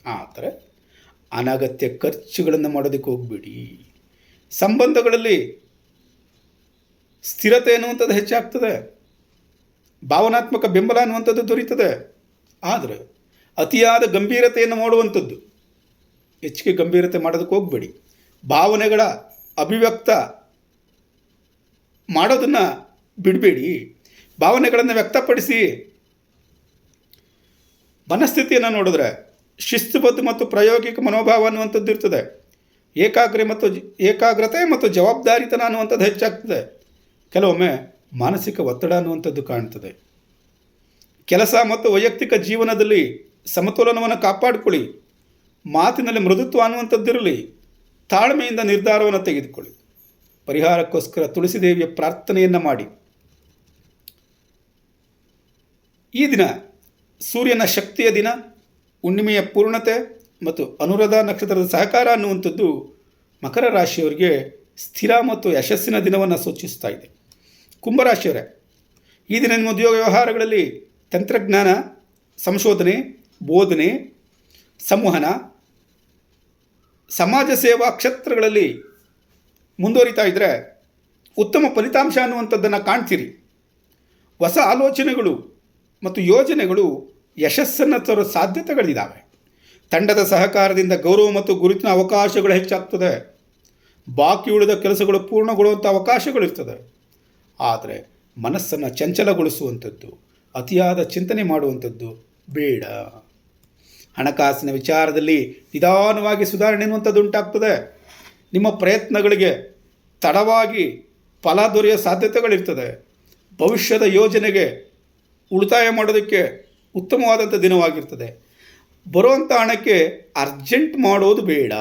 ಆದರೆ ಅನಗತ್ಯ ಖರ್ಚುಗಳನ್ನು ಮಾಡೋದಕ್ಕೆ ಹೋಗಬೇಡಿ. ಸಂಬಂಧಗಳಲ್ಲಿ ಸ್ಥಿರತೆ ಅನ್ನುವಂಥದ್ದು ಹೆಚ್ಚಾಗ್ತದೆ. ಭಾವನಾತ್ಮಕ ಬೆಂಬಲ ಅನ್ನುವಂಥದ್ದು ದೊರೀತದೆ. ಆದರೆ ಅತಿಯಾದ ಗಂಭೀರತೆಯನ್ನು ಮಾಡುವಂಥದ್ದು, ಹೆಚ್ಚಿಗೆ ಗಂಭೀರತೆ ಮಾಡೋದಕ್ಕೆ ಹೋಗಬೇಡಿ. ಭಾವನೆಗಳ ಅಭಿವ್ಯಕ್ತ ಮಾಡೋದನ್ನು ಬಿಡಬೇಡಿ. ಭಾವನೆಗಳನ್ನು ವ್ಯಕ್ತಪಡಿಸಿ. ಮನಸ್ಥಿತಿಯನ್ನು ನೋಡಿದ್ರೆ ಶಿಸ್ತುಬದ್ಧ ಮತ್ತು ಪ್ರಾಯೋಗಿಕ ಮನೋಭಾವ ಅನ್ನುವಂಥದ್ದು ಇರ್ತದೆ. ಏಕಾಗ್ರತೆ ಮತ್ತು ಜವಾಬ್ದಾರಿತನ ಅನ್ನುವಂಥದ್ದು ಹೆಚ್ಚಾಗ್ತದೆ. ಕೆಲವೊಮ್ಮೆ ಮಾನಸಿಕ ಒತ್ತಡ ಅನ್ನುವಂಥದ್ದು ಕಾಣ್ತದೆ. ಕೆಲಸ ಮತ್ತು ವೈಯಕ್ತಿಕ ಜೀವನದಲ್ಲಿ ಸಮತೋಲನವನ್ನು ಕಾಪಾಡಿಕೊಳ್ಳಿ. ಮಾತಿನಲ್ಲಿ ಮೃದುತ್ವ ಅನ್ನುವಂಥದ್ದಿರಲಿ. ತಾಳ್ಮೆಯಿಂದ ನಿರ್ಧಾರವನ್ನು ತೆಗೆದುಕೊಳ್ಳಿ. ಪರಿಹಾರಕ್ಕೋಸ್ಕರ ತುಳಸಿ ದೇವಿಯ ಪ್ರಾರ್ಥನೆಯನ್ನು ಮಾಡಿ. ಈ ದಿನ ಸೂರ್ಯನ ಶಕ್ತಿಯ ದಿನ, ಹುಣ್ಣಿಮೆಯ ಪೂರ್ಣತೆ ಮತ್ತು ಅನುರಾಧ ನಕ್ಷತ್ರದ ಸಹಕಾರ ಅನ್ನುವಂಥದ್ದು ಮಕರ ರಾಶಿಯವರಿಗೆ ಸ್ಥಿರ ಮತ್ತು ಯಶಸ್ಸಿನ ದಿನವನ್ನು ಸೂಚಿಸ್ತಾ ಇದೆ. ಕುಂಭರಾಶಿಯವರೇ, ಈ ದಿನ ನಿಮ್ಮ ಉದ್ಯೋಗ ವ್ಯವಹಾರಗಳಲ್ಲಿ ತಂತ್ರಜ್ಞಾನ, ಸಂಶೋಧನೆ, ಬೋಧನೆ, ಸಂವಹನ, ಸಮಾಜ ಸೇವಾ ಕ್ಷೇತ್ರಗಳಲ್ಲಿ ಮುಂದುವರಿತಾ ಇದ್ದರೆ ಉತ್ತಮ ಫಲಿತಾಂಶ ಅನ್ನುವಂಥದ್ದನ್ನು ಕಾಣ್ತೀರಿ. ಹೊಸ ಆಲೋಚನೆಗಳು ಮತ್ತು ಯೋಜನೆಗಳು ಯಶಸ್ಸನ್ನು ತರೋ ಸಾಧ್ಯತೆಗಳಿದ್ದಾವೆ. ತಂಡದ ಸಹಕಾರದಿಂದ ಗೌರವ ಮತ್ತು ಗುರುತಿನ ಅವಕಾಶಗಳು ಹೆಚ್ಚಾಗ್ತದೆ. ಬಾಕಿ ಉಳಿದ ಕೆಲಸಗಳು ಪೂರ್ಣಗೊಳ್ಳುವಂಥ ಅವಕಾಶಗಳಿರ್ತದೆ. ಆದರೆ ಮನಸ್ಸನ್ನು ಚಂಚಲಗೊಳಿಸುವಂಥದ್ದು, ಅತಿಯಾದ ಚಿಂತನೆ ಮಾಡುವಂಥದ್ದು ಬೇಡ. ಹಣಕಾಸಿನ ವಿಚಾರದಲ್ಲಿ ನಿಧಾನವಾಗಿ ಸುಧಾರಣೆ ಎನ್ನುವಂಥದ್ದು ಉಂಟಾಗ್ತದೆ. ನಿಮ್ಮ ಪ್ರಯತ್ನಗಳಿಗೆ ತಡವಾಗಿ ಫಲ ದೊರೆಯುವ ಸಾಧ್ಯತೆಗಳಿರ್ತದೆ. ಭವಿಷ್ಯದ ಯೋಜನೆಗೆ ಉಳಿತಾಯ ಮಾಡೋದಕ್ಕೆ ಉತ್ತಮವಾದಂಥ ದಿನವಾಗಿರ್ತದೆ. ಬರುವಂಥ ಹಣಕ್ಕೆ ಅರ್ಜೆಂಟ್ ಮಾಡೋದು ಬೇಡ.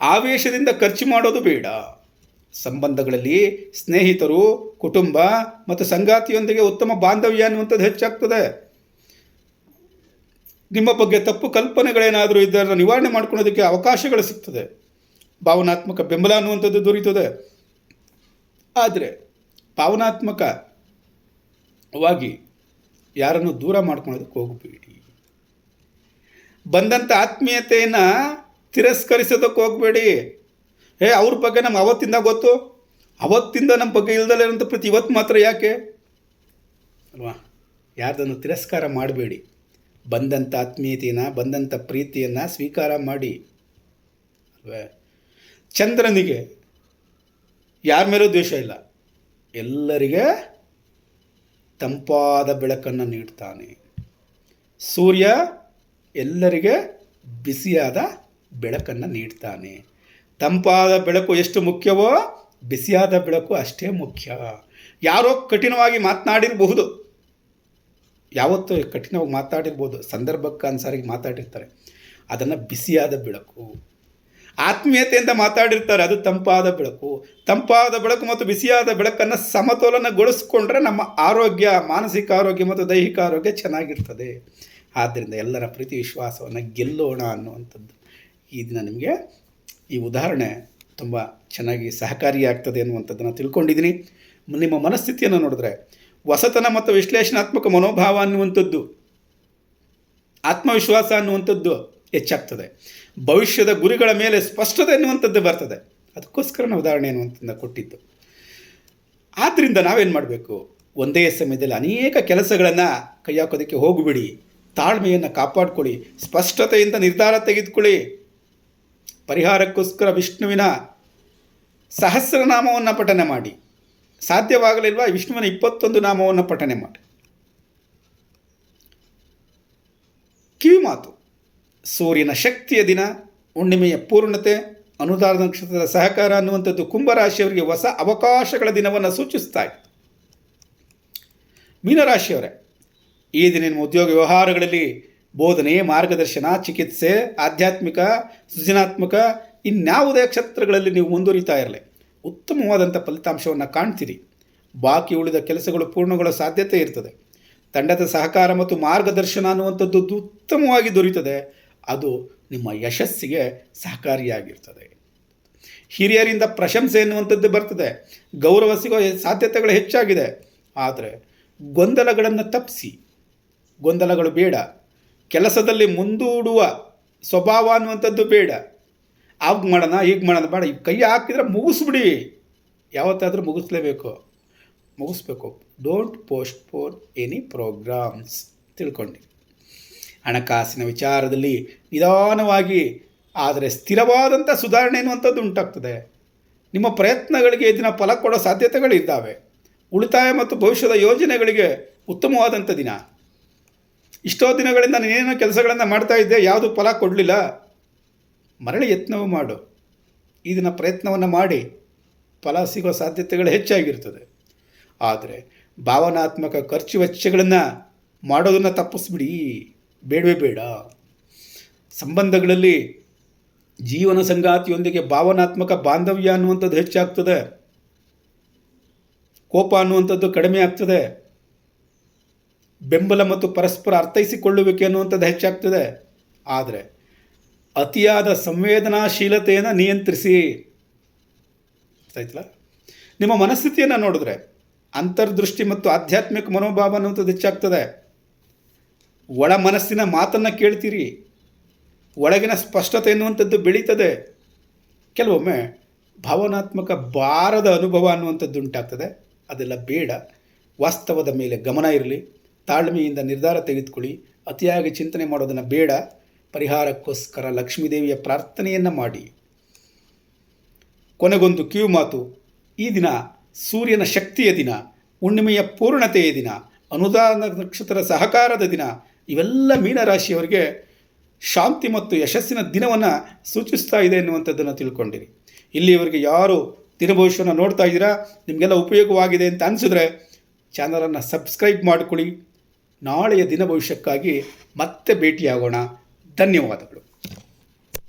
ಆವೇಶದಿಂದ ಖರ್ಚು ಮಾಡೋದು ಬೇಡ. ಸಂಬಂಧಗಳಲ್ಲಿ ಸ್ನೇಹಿತರು, ಕುಟುಂಬ ಮತ್ತು ಸಂಗಾತಿಯೊಂದಿಗೆ ಉತ್ತಮ ಬಾಂಧವ್ಯ ಅನ್ನುವಂಥದ್ದು ಹೆಚ್ಚಾಗ್ತದೆ. ನಿಮ್ಮ ಬಗ್ಗೆ ತಪ್ಪು ಕಲ್ಪನೆಗಳೇನಾದರೂ ಇದನ್ನು ನಿವಾರಣೆ ಮಾಡ್ಕೊಳ್ಳೋದಕ್ಕೆ ಅವಕಾಶಗಳು ಸಿಗ್ತದೆ. ಭಾವನಾತ್ಮಕ ಬೆಂಬಲ ಅನ್ನುವಂಥದ್ದು ದೊರೀತದೆ. ಆದರೆ ಭಾವನಾತ್ಮಕವಾಗಿ ಯಾರನ್ನು ದೂರ ಮಾಡ್ಕೊಳ್ಳೋದಕ್ಕೆ ಹೋಗಬೇಡಿ. ಬಂದಂಥ ಆತ್ಮೀಯತೆಯನ್ನು ತಿರಸ್ಕರಿಸೋದಕ್ಕೆ ಹೋಗಬೇಡಿ. ಅವ್ರ ಬಗ್ಗೆ ನಮ್ಗೆ ಅವತ್ತಿಂದ ಗೊತ್ತು, ಅವತ್ತಿಂದ ನಮ್ಮ ಬಗ್ಗೆ ಇಲ್ದಲೇ ಇರೋಂಥ ಪ್ರೀತಿ ಇವತ್ತು ಮಾತ್ರ ಯಾಕೆ ಅಲ್ವಾ? ಯಾರ್ದನ್ನು ತಿರಸ್ಕಾರ ಮಾಡಬೇಡಿ. ಬಂದಂಥ ಆತ್ಮೀಯತೆಯನ್ನು, ಬಂದಂಥ ಪ್ರೀತಿಯನ್ನು ಸ್ವೀಕಾರ ಮಾಡಿ ಅಲ್ವೇ? ಚಂದ್ರನಿಗೆ ಯಾರ ಮೇಲೂ ದ್ವೇಷ ಇಲ್ಲ, ಎಲ್ಲರಿಗೆ ತಂಪಾದ ಬೆಳಕನ್ನು ನೀಡ್ತಾನೆ. ಸೂರ್ಯ ಎಲ್ಲರಿಗೆ ಬಿಸಿಯಾದ ಬೆಳಕನ್ನು ನೀಡ್ತಾನೆ. ತಂಪಾದ ಬೆಳಕು ಎಷ್ಟು ಮುಖ್ಯವೋ ಬಿಸಿಯಾದ ಬೆಳಕು ಅಷ್ಟೇ ಮುಖ್ಯ. ಯಾರೋ ಕಠಿಣವಾಗಿ ಮಾತನಾಡಿರಬಹುದು, ಯಾವತ್ತೂ ಕಠಿಣವಾಗಿ ಮಾತಾಡಿರ್ಬೋದು, ಸಂದರ್ಭಕ್ಕೆ ಅನುಸಾರಿಗೆ ಮಾತಾಡಿರ್ತಾರೆ, ಅದನ್ನು ಬಿಸಿಯಾದ ಬೆಳಕು. ಆತ್ಮೀಯತೆಯಿಂದ ಮಾತಾಡಿರ್ತಾರೆ, ಅದು ತಂಪಾದ ಬೆಳಕು. ತಂಪಾದ ಬೆಳಕು ಮತ್ತು ಬಿಸಿಯಾದ ಬೆಳಕನ್ನು ಸಮತೋಲನಗೊಳಿಸ್ಕೊಂಡ್ರೆ ನಮ್ಮ ಆರೋಗ್ಯ, ಮಾನಸಿಕ ಆರೋಗ್ಯ ಮತ್ತು ದೈಹಿಕ ಆರೋಗ್ಯ ಚೆನ್ನಾಗಿರ್ತದೆ. ಆದ್ದರಿಂದ ಎಲ್ಲರ ಪ್ರೀತಿ ವಿಶ್ವಾಸವನ್ನು ಗೆಲ್ಲೋಣ ಅನ್ನುವಂಥದ್ದು ಈ ದಿನ ನಿಮಗೆ ಈ ಉದಾಹರಣೆ ತುಂಬ ಚೆನ್ನಾಗಿ ಸಹಕಾರಿಯಾಗ್ತದೆ ಅನ್ನುವಂಥದ್ದನ್ನು ತಿಳ್ಕೊಂಡಿದ್ದೀನಿ. ನಿಮ್ಮ ಮನಸ್ಥಿತಿಯನ್ನು ನೋಡಿದ್ರೆ ಹೊಸತನ ಮತ್ತು ವಿಶ್ಲೇಷಣಾತ್ಮಕ ಮನೋಭಾವ ಅನ್ನುವಂಥದ್ದು, ಆತ್ಮವಿಶ್ವಾಸ ಅನ್ನುವಂಥದ್ದು ಹೆಚ್ಚಾಗ್ತದೆ. ಭವಿಷ್ಯದ ಗುರಿಗಳ ಮೇಲೆ ಸ್ಪಷ್ಟತೆ ಅನ್ನುವಂಥದ್ದು ಬರ್ತದೆ. ಅದಕ್ಕೋಸ್ಕರ ಉದಾಹರಣೆ ಅನ್ನುವಂಥದ್ದನ್ನು ಕೊಟ್ಟಿದ್ದು. ಆದ್ದರಿಂದ ನಾವೇನು ಮಾಡಬೇಕು? ಒಂದೇ ಸಮಯದಲ್ಲಿ ಅನೇಕ ಕೆಲಸಗಳನ್ನು ಕೈ ಹಾಕೋದಕ್ಕೆ ಹೋಗಿಬಿಡಿ. ತಾಳ್ಮೆಯನ್ನು ಕಾಪಾಡಿಕೊಳ್ಳಿ, ಸ್ಪಷ್ಟತೆಯಿಂದ ನಿರ್ಧಾರ ತೆಗೆದುಕೊಳ್ಳಿ. ಪರಿಹಾರಕ್ಕೋಸ್ಕರ ವಿಷ್ಣುವಿನ ಸಹಸ್ರನಾಮವನ್ನು ಪಠನೆ ಮಾಡಿ. ಸಾಧ್ಯವಾಗಲಿಲ್ವಾ? ವಿಷ್ಣುವಿನ 21 ನಾಮವನ್ನು ಪಠನೆ ಮಾಡಿ. ಕಿವಿ ಮಾತು: ಸೂರ್ಯನ ಶಕ್ತಿಯ ದಿನ, ಹುಣ್ಣಿಮೆಯ ಪೂರ್ಣತೆ, ಅನುದಾನ ನಕ್ಷತ್ರದ ಸಹಕಾರ ಅನ್ನುವಂಥದ್ದು ಕುಂಭರಾಶಿಯವರಿಗೆ ಹೊಸ ಅವಕಾಶಗಳ ದಿನವನ್ನು ಸೂಚಿಸ್ತಾ ಇದೆ. ಮೀನರಾಶಿಯವರೇ, ಈ ದಿನ ನಿಮ್ಮ ಉದ್ಯೋಗ ವ್ಯವಹಾರಗಳಲ್ಲಿ ಬೋಧನೆ, ಮಾರ್ಗದರ್ಶನ, ಚಿಕಿತ್ಸೆ, ಆಧ್ಯಾತ್ಮಿಕ, ಸೃಜನಾತ್ಮಕ ಇನ್ಯಾವುದೇ ಕ್ಷೇತ್ರಗಳಲ್ಲಿ ನೀವು ಮುಂದುವರಿತಾ ಇರಲಿ, ಉತ್ತಮವಾದಂಥ ಫಲಿತಾಂಶವನ್ನು ಕಾಣ್ತೀರಿ. ಬಾಕಿ ಉಳಿದ ಕೆಲಸಗಳು ಪೂರ್ಣಗೊಳ್ಳೋ ಸಾಧ್ಯತೆ ಇರ್ತದೆ. ತಂಡದ ಸಹಕಾರ ಮತ್ತು ಮಾರ್ಗದರ್ಶನ ಅನ್ನುವಂಥದ್ದು ಉತ್ತಮವಾಗಿ ದೊರೆಯುತ್ತದೆ. ಅದು ನಿಮ್ಮ ಯಶಸ್ಸಿಗೆ ಸಹಕಾರಿಯಾಗಿರ್ತದೆ. ಹಿರಿಯರಿಂದ ಪ್ರಶಂಸೆ ಎನ್ನುವಂಥದ್ದು ಬರ್ತದೆ. ಗೌರವ ಸಿಗೋ ಸಾಧ್ಯತೆಗಳು ಹೆಚ್ಚಾಗಿದೆ. ಆದರೆ ಗೊಂದಲಗಳನ್ನು ತಪ್ಪಿಸಿ, ಗೊಂದಲಗಳು ಬೇಡ. ಕೆಲಸದಲ್ಲಿ ಮುಂದೂಡುವ ಸ್ವಭಾವ ಅನ್ನುವಂಥದ್ದು ಬೇಡ. ಆಗ ಮಾಡೋಣ, ಹೀಗೆ ಮಾಡೋಣ ಬೇಡ. ಈ ಕೈ ಹಾಕಿದರೆ ಮುಗಿಸ್ಬಿಡಿ. ಯಾವತ್ತಾದರೂ ಮುಗಿಸ್ಬೇಕು. Don't postpone any programs. ತಿಳ್ಕೊಂಡು ಹಣಕಾಸಿನ ವಿಚಾರದಲ್ಲಿ ನಿಧಾನವಾಗಿ ಆದರೆ ಸ್ಥಿರವಾದಂಥ ಸುಧಾರಣೆ ಎನ್ನುವಂಥದ್ದು ಉಂಟಾಗ್ತದೆ. ನಿಮ್ಮ ಪ್ರಯತ್ನಗಳಿಗೆ ಈ ದಿನ ಫಲ ಕೊಡೋ ಸಾಧ್ಯತೆಗಳಿದ್ದಾವೆ. ಉಳಿತಾಯ ಮತ್ತು ಭವಿಷ್ಯದ ಯೋಜನೆಗಳಿಗೆ ಉತ್ತಮವಾದಂಥ ದಿನ. ಇಷ್ಟೋ ದಿನಗಳಿಂದ ನೀನೇನೋ ಕೆಲಸಗಳನ್ನು ಮಾಡ್ತಾ ಇದ್ದೆ, ಯಾವುದು ಫಲ ಕೊಡಲಿಲ್ಲ, ಮರಳಿ ಯತ್ನವೂ ಮಾಡು. ಈ ದಿನ ಪ್ರಯತ್ನವನ್ನು ಮಾಡಿ ಫಲ ಸಿಗೋ ಸಾಧ್ಯತೆಗಳು ಹೆಚ್ಚಾಗಿರ್ತದೆ. ಆದರೆ ಭಾವನಾತ್ಮಕ ಖರ್ಚು ವೆಚ್ಚಗಳನ್ನು ಮಾಡೋದನ್ನು ತಪ್ಪಿಸ್ಬಿಡಿ, ಬೇಡವೇ ಬೇಡ. ಸಂಬಂಧಗಳಲ್ಲಿ ಜೀವನ ಸಂಗಾತಿಯೊಂದಿಗೆ ಭಾವನಾತ್ಮಕ ಬಾಂಧವ್ಯ ಅನ್ನುವಂಥದ್ದು ಹೆಚ್ಚಾಗ್ತದೆ. ಕೋಪ ಅನ್ನುವಂಥದ್ದು ಕಡಿಮೆ ಆಗ್ತದೆ. ಬೆಂಬಲ ಮತ್ತು ಪರಸ್ಪರ ಅರ್ಥೈಸಿಕೊಳ್ಳುವಿಕೆ ಅನ್ನುವಂಥದ್ದು ಹೆಚ್ಚಾಗ್ತದೆ. ಆದರೆ ಅತಿಯಾದ ಸಂವೇದನಾಶೀಲತೆಯನ್ನು ನಿಯಂತ್ರಿಸಿ. ಆಯ್ತಲ್ಲ? ನಿಮ್ಮ ಮನಸ್ಥಿತಿಯನ್ನು ನೋಡಿದ್ರೆ ಅಂತರ್ದೃಷ್ಟಿ ಮತ್ತು ಆಧ್ಯಾತ್ಮಿಕ ಮನೋಭಾವ ಅನ್ನುವಂಥದ್ದು ಹೆಚ್ಚಾಗ್ತದೆ. ಒಳ ಮನಸ್ಸಿನ ಮಾತನ್ನು ಕೇಳ್ತೀರಿ. ಒಳಗಿನ ಸ್ಪಷ್ಟತೆ ಎನ್ನುವಂಥದ್ದು ಬೆಳೀತದೆ. ಕೆಲವೊಮ್ಮೆ ಭಾವನಾತ್ಮಕ ಭಾರದ ಅನುಭವ ಅನ್ನುವಂಥದ್ದು ಉಂಟಾಗ್ತದೆ. ಅದೆಲ್ಲ ಬೇಡ. ವಾಸ್ತವದ ಮೇಲೆ ಗಮನ ಇರಲಿ. ತಾಳ್ಮೆಯಿಂದ ನಿರ್ಧಾರ ತೆಗೆದುಕೊಳ್ಳಿ. ಅತಿಯಾಗಿ ಚಿಂತನೆ ಮಾಡೋದನ್ನು ಬೇಡ. ಪರಿಹಾರಕ್ಕೋಸ್ಕರ ಲಕ್ಷ್ಮೀದೇವಿಯ ಪ್ರಾರ್ಥನೆಯನ್ನು ಮಾಡಿ. ಕೊನೆಗೊಂದು ಕಿವಿ ಮಾತು: ಈ ದಿನ ಸೂರ್ಯನ ಶಕ್ತಿಯ ದಿನ, ಹುಣ್ಣಿಮೆಯ ಪೂರ್ಣತೆಯ ದಿನ, ಅನುದಾನ ನಕ್ಷತ್ರ ಸಹಕಾರದ ದಿನ. ಇವೆಲ್ಲ ಮೀನರಾಶಿಯವರಿಗೆ ಶಾಂತಿ ಮತ್ತು ಯಶಸ್ಸಿನ ದಿನವನ್ನು ಸೂಚಿಸ್ತಾ ಇದೆ ಎನ್ನುವಂಥದ್ದನ್ನು ತಿಳ್ಕೊಂಡಿರಿ. ಇಲ್ಲಿಯವರೆಗೆ ಯಾರು ದಿನ ಭವಿಷ್ಯವನ್ನು ನೋಡ್ತಾ ಇದ್ದೀರಾ, ನಿಮಗೆಲ್ಲ ಉಪಯೋಗವಾಗಿದೆ ಅಂತ ಅನಿಸಿದ್ರೆ ಚಾನಲನ್ನು ಸಬ್ಸ್ಕ್ರೈಬ್ ಮಾಡಿಕೊಳ್ಳಿ. ನಾಳೆಯ ದಿನ ಭವಿಷ್ಯಕ್ಕಾಗಿ ಮತ್ತೆ ಭೇಟಿಯಾಗೋಣ. ಧನ್ಯವಾದಗಳು.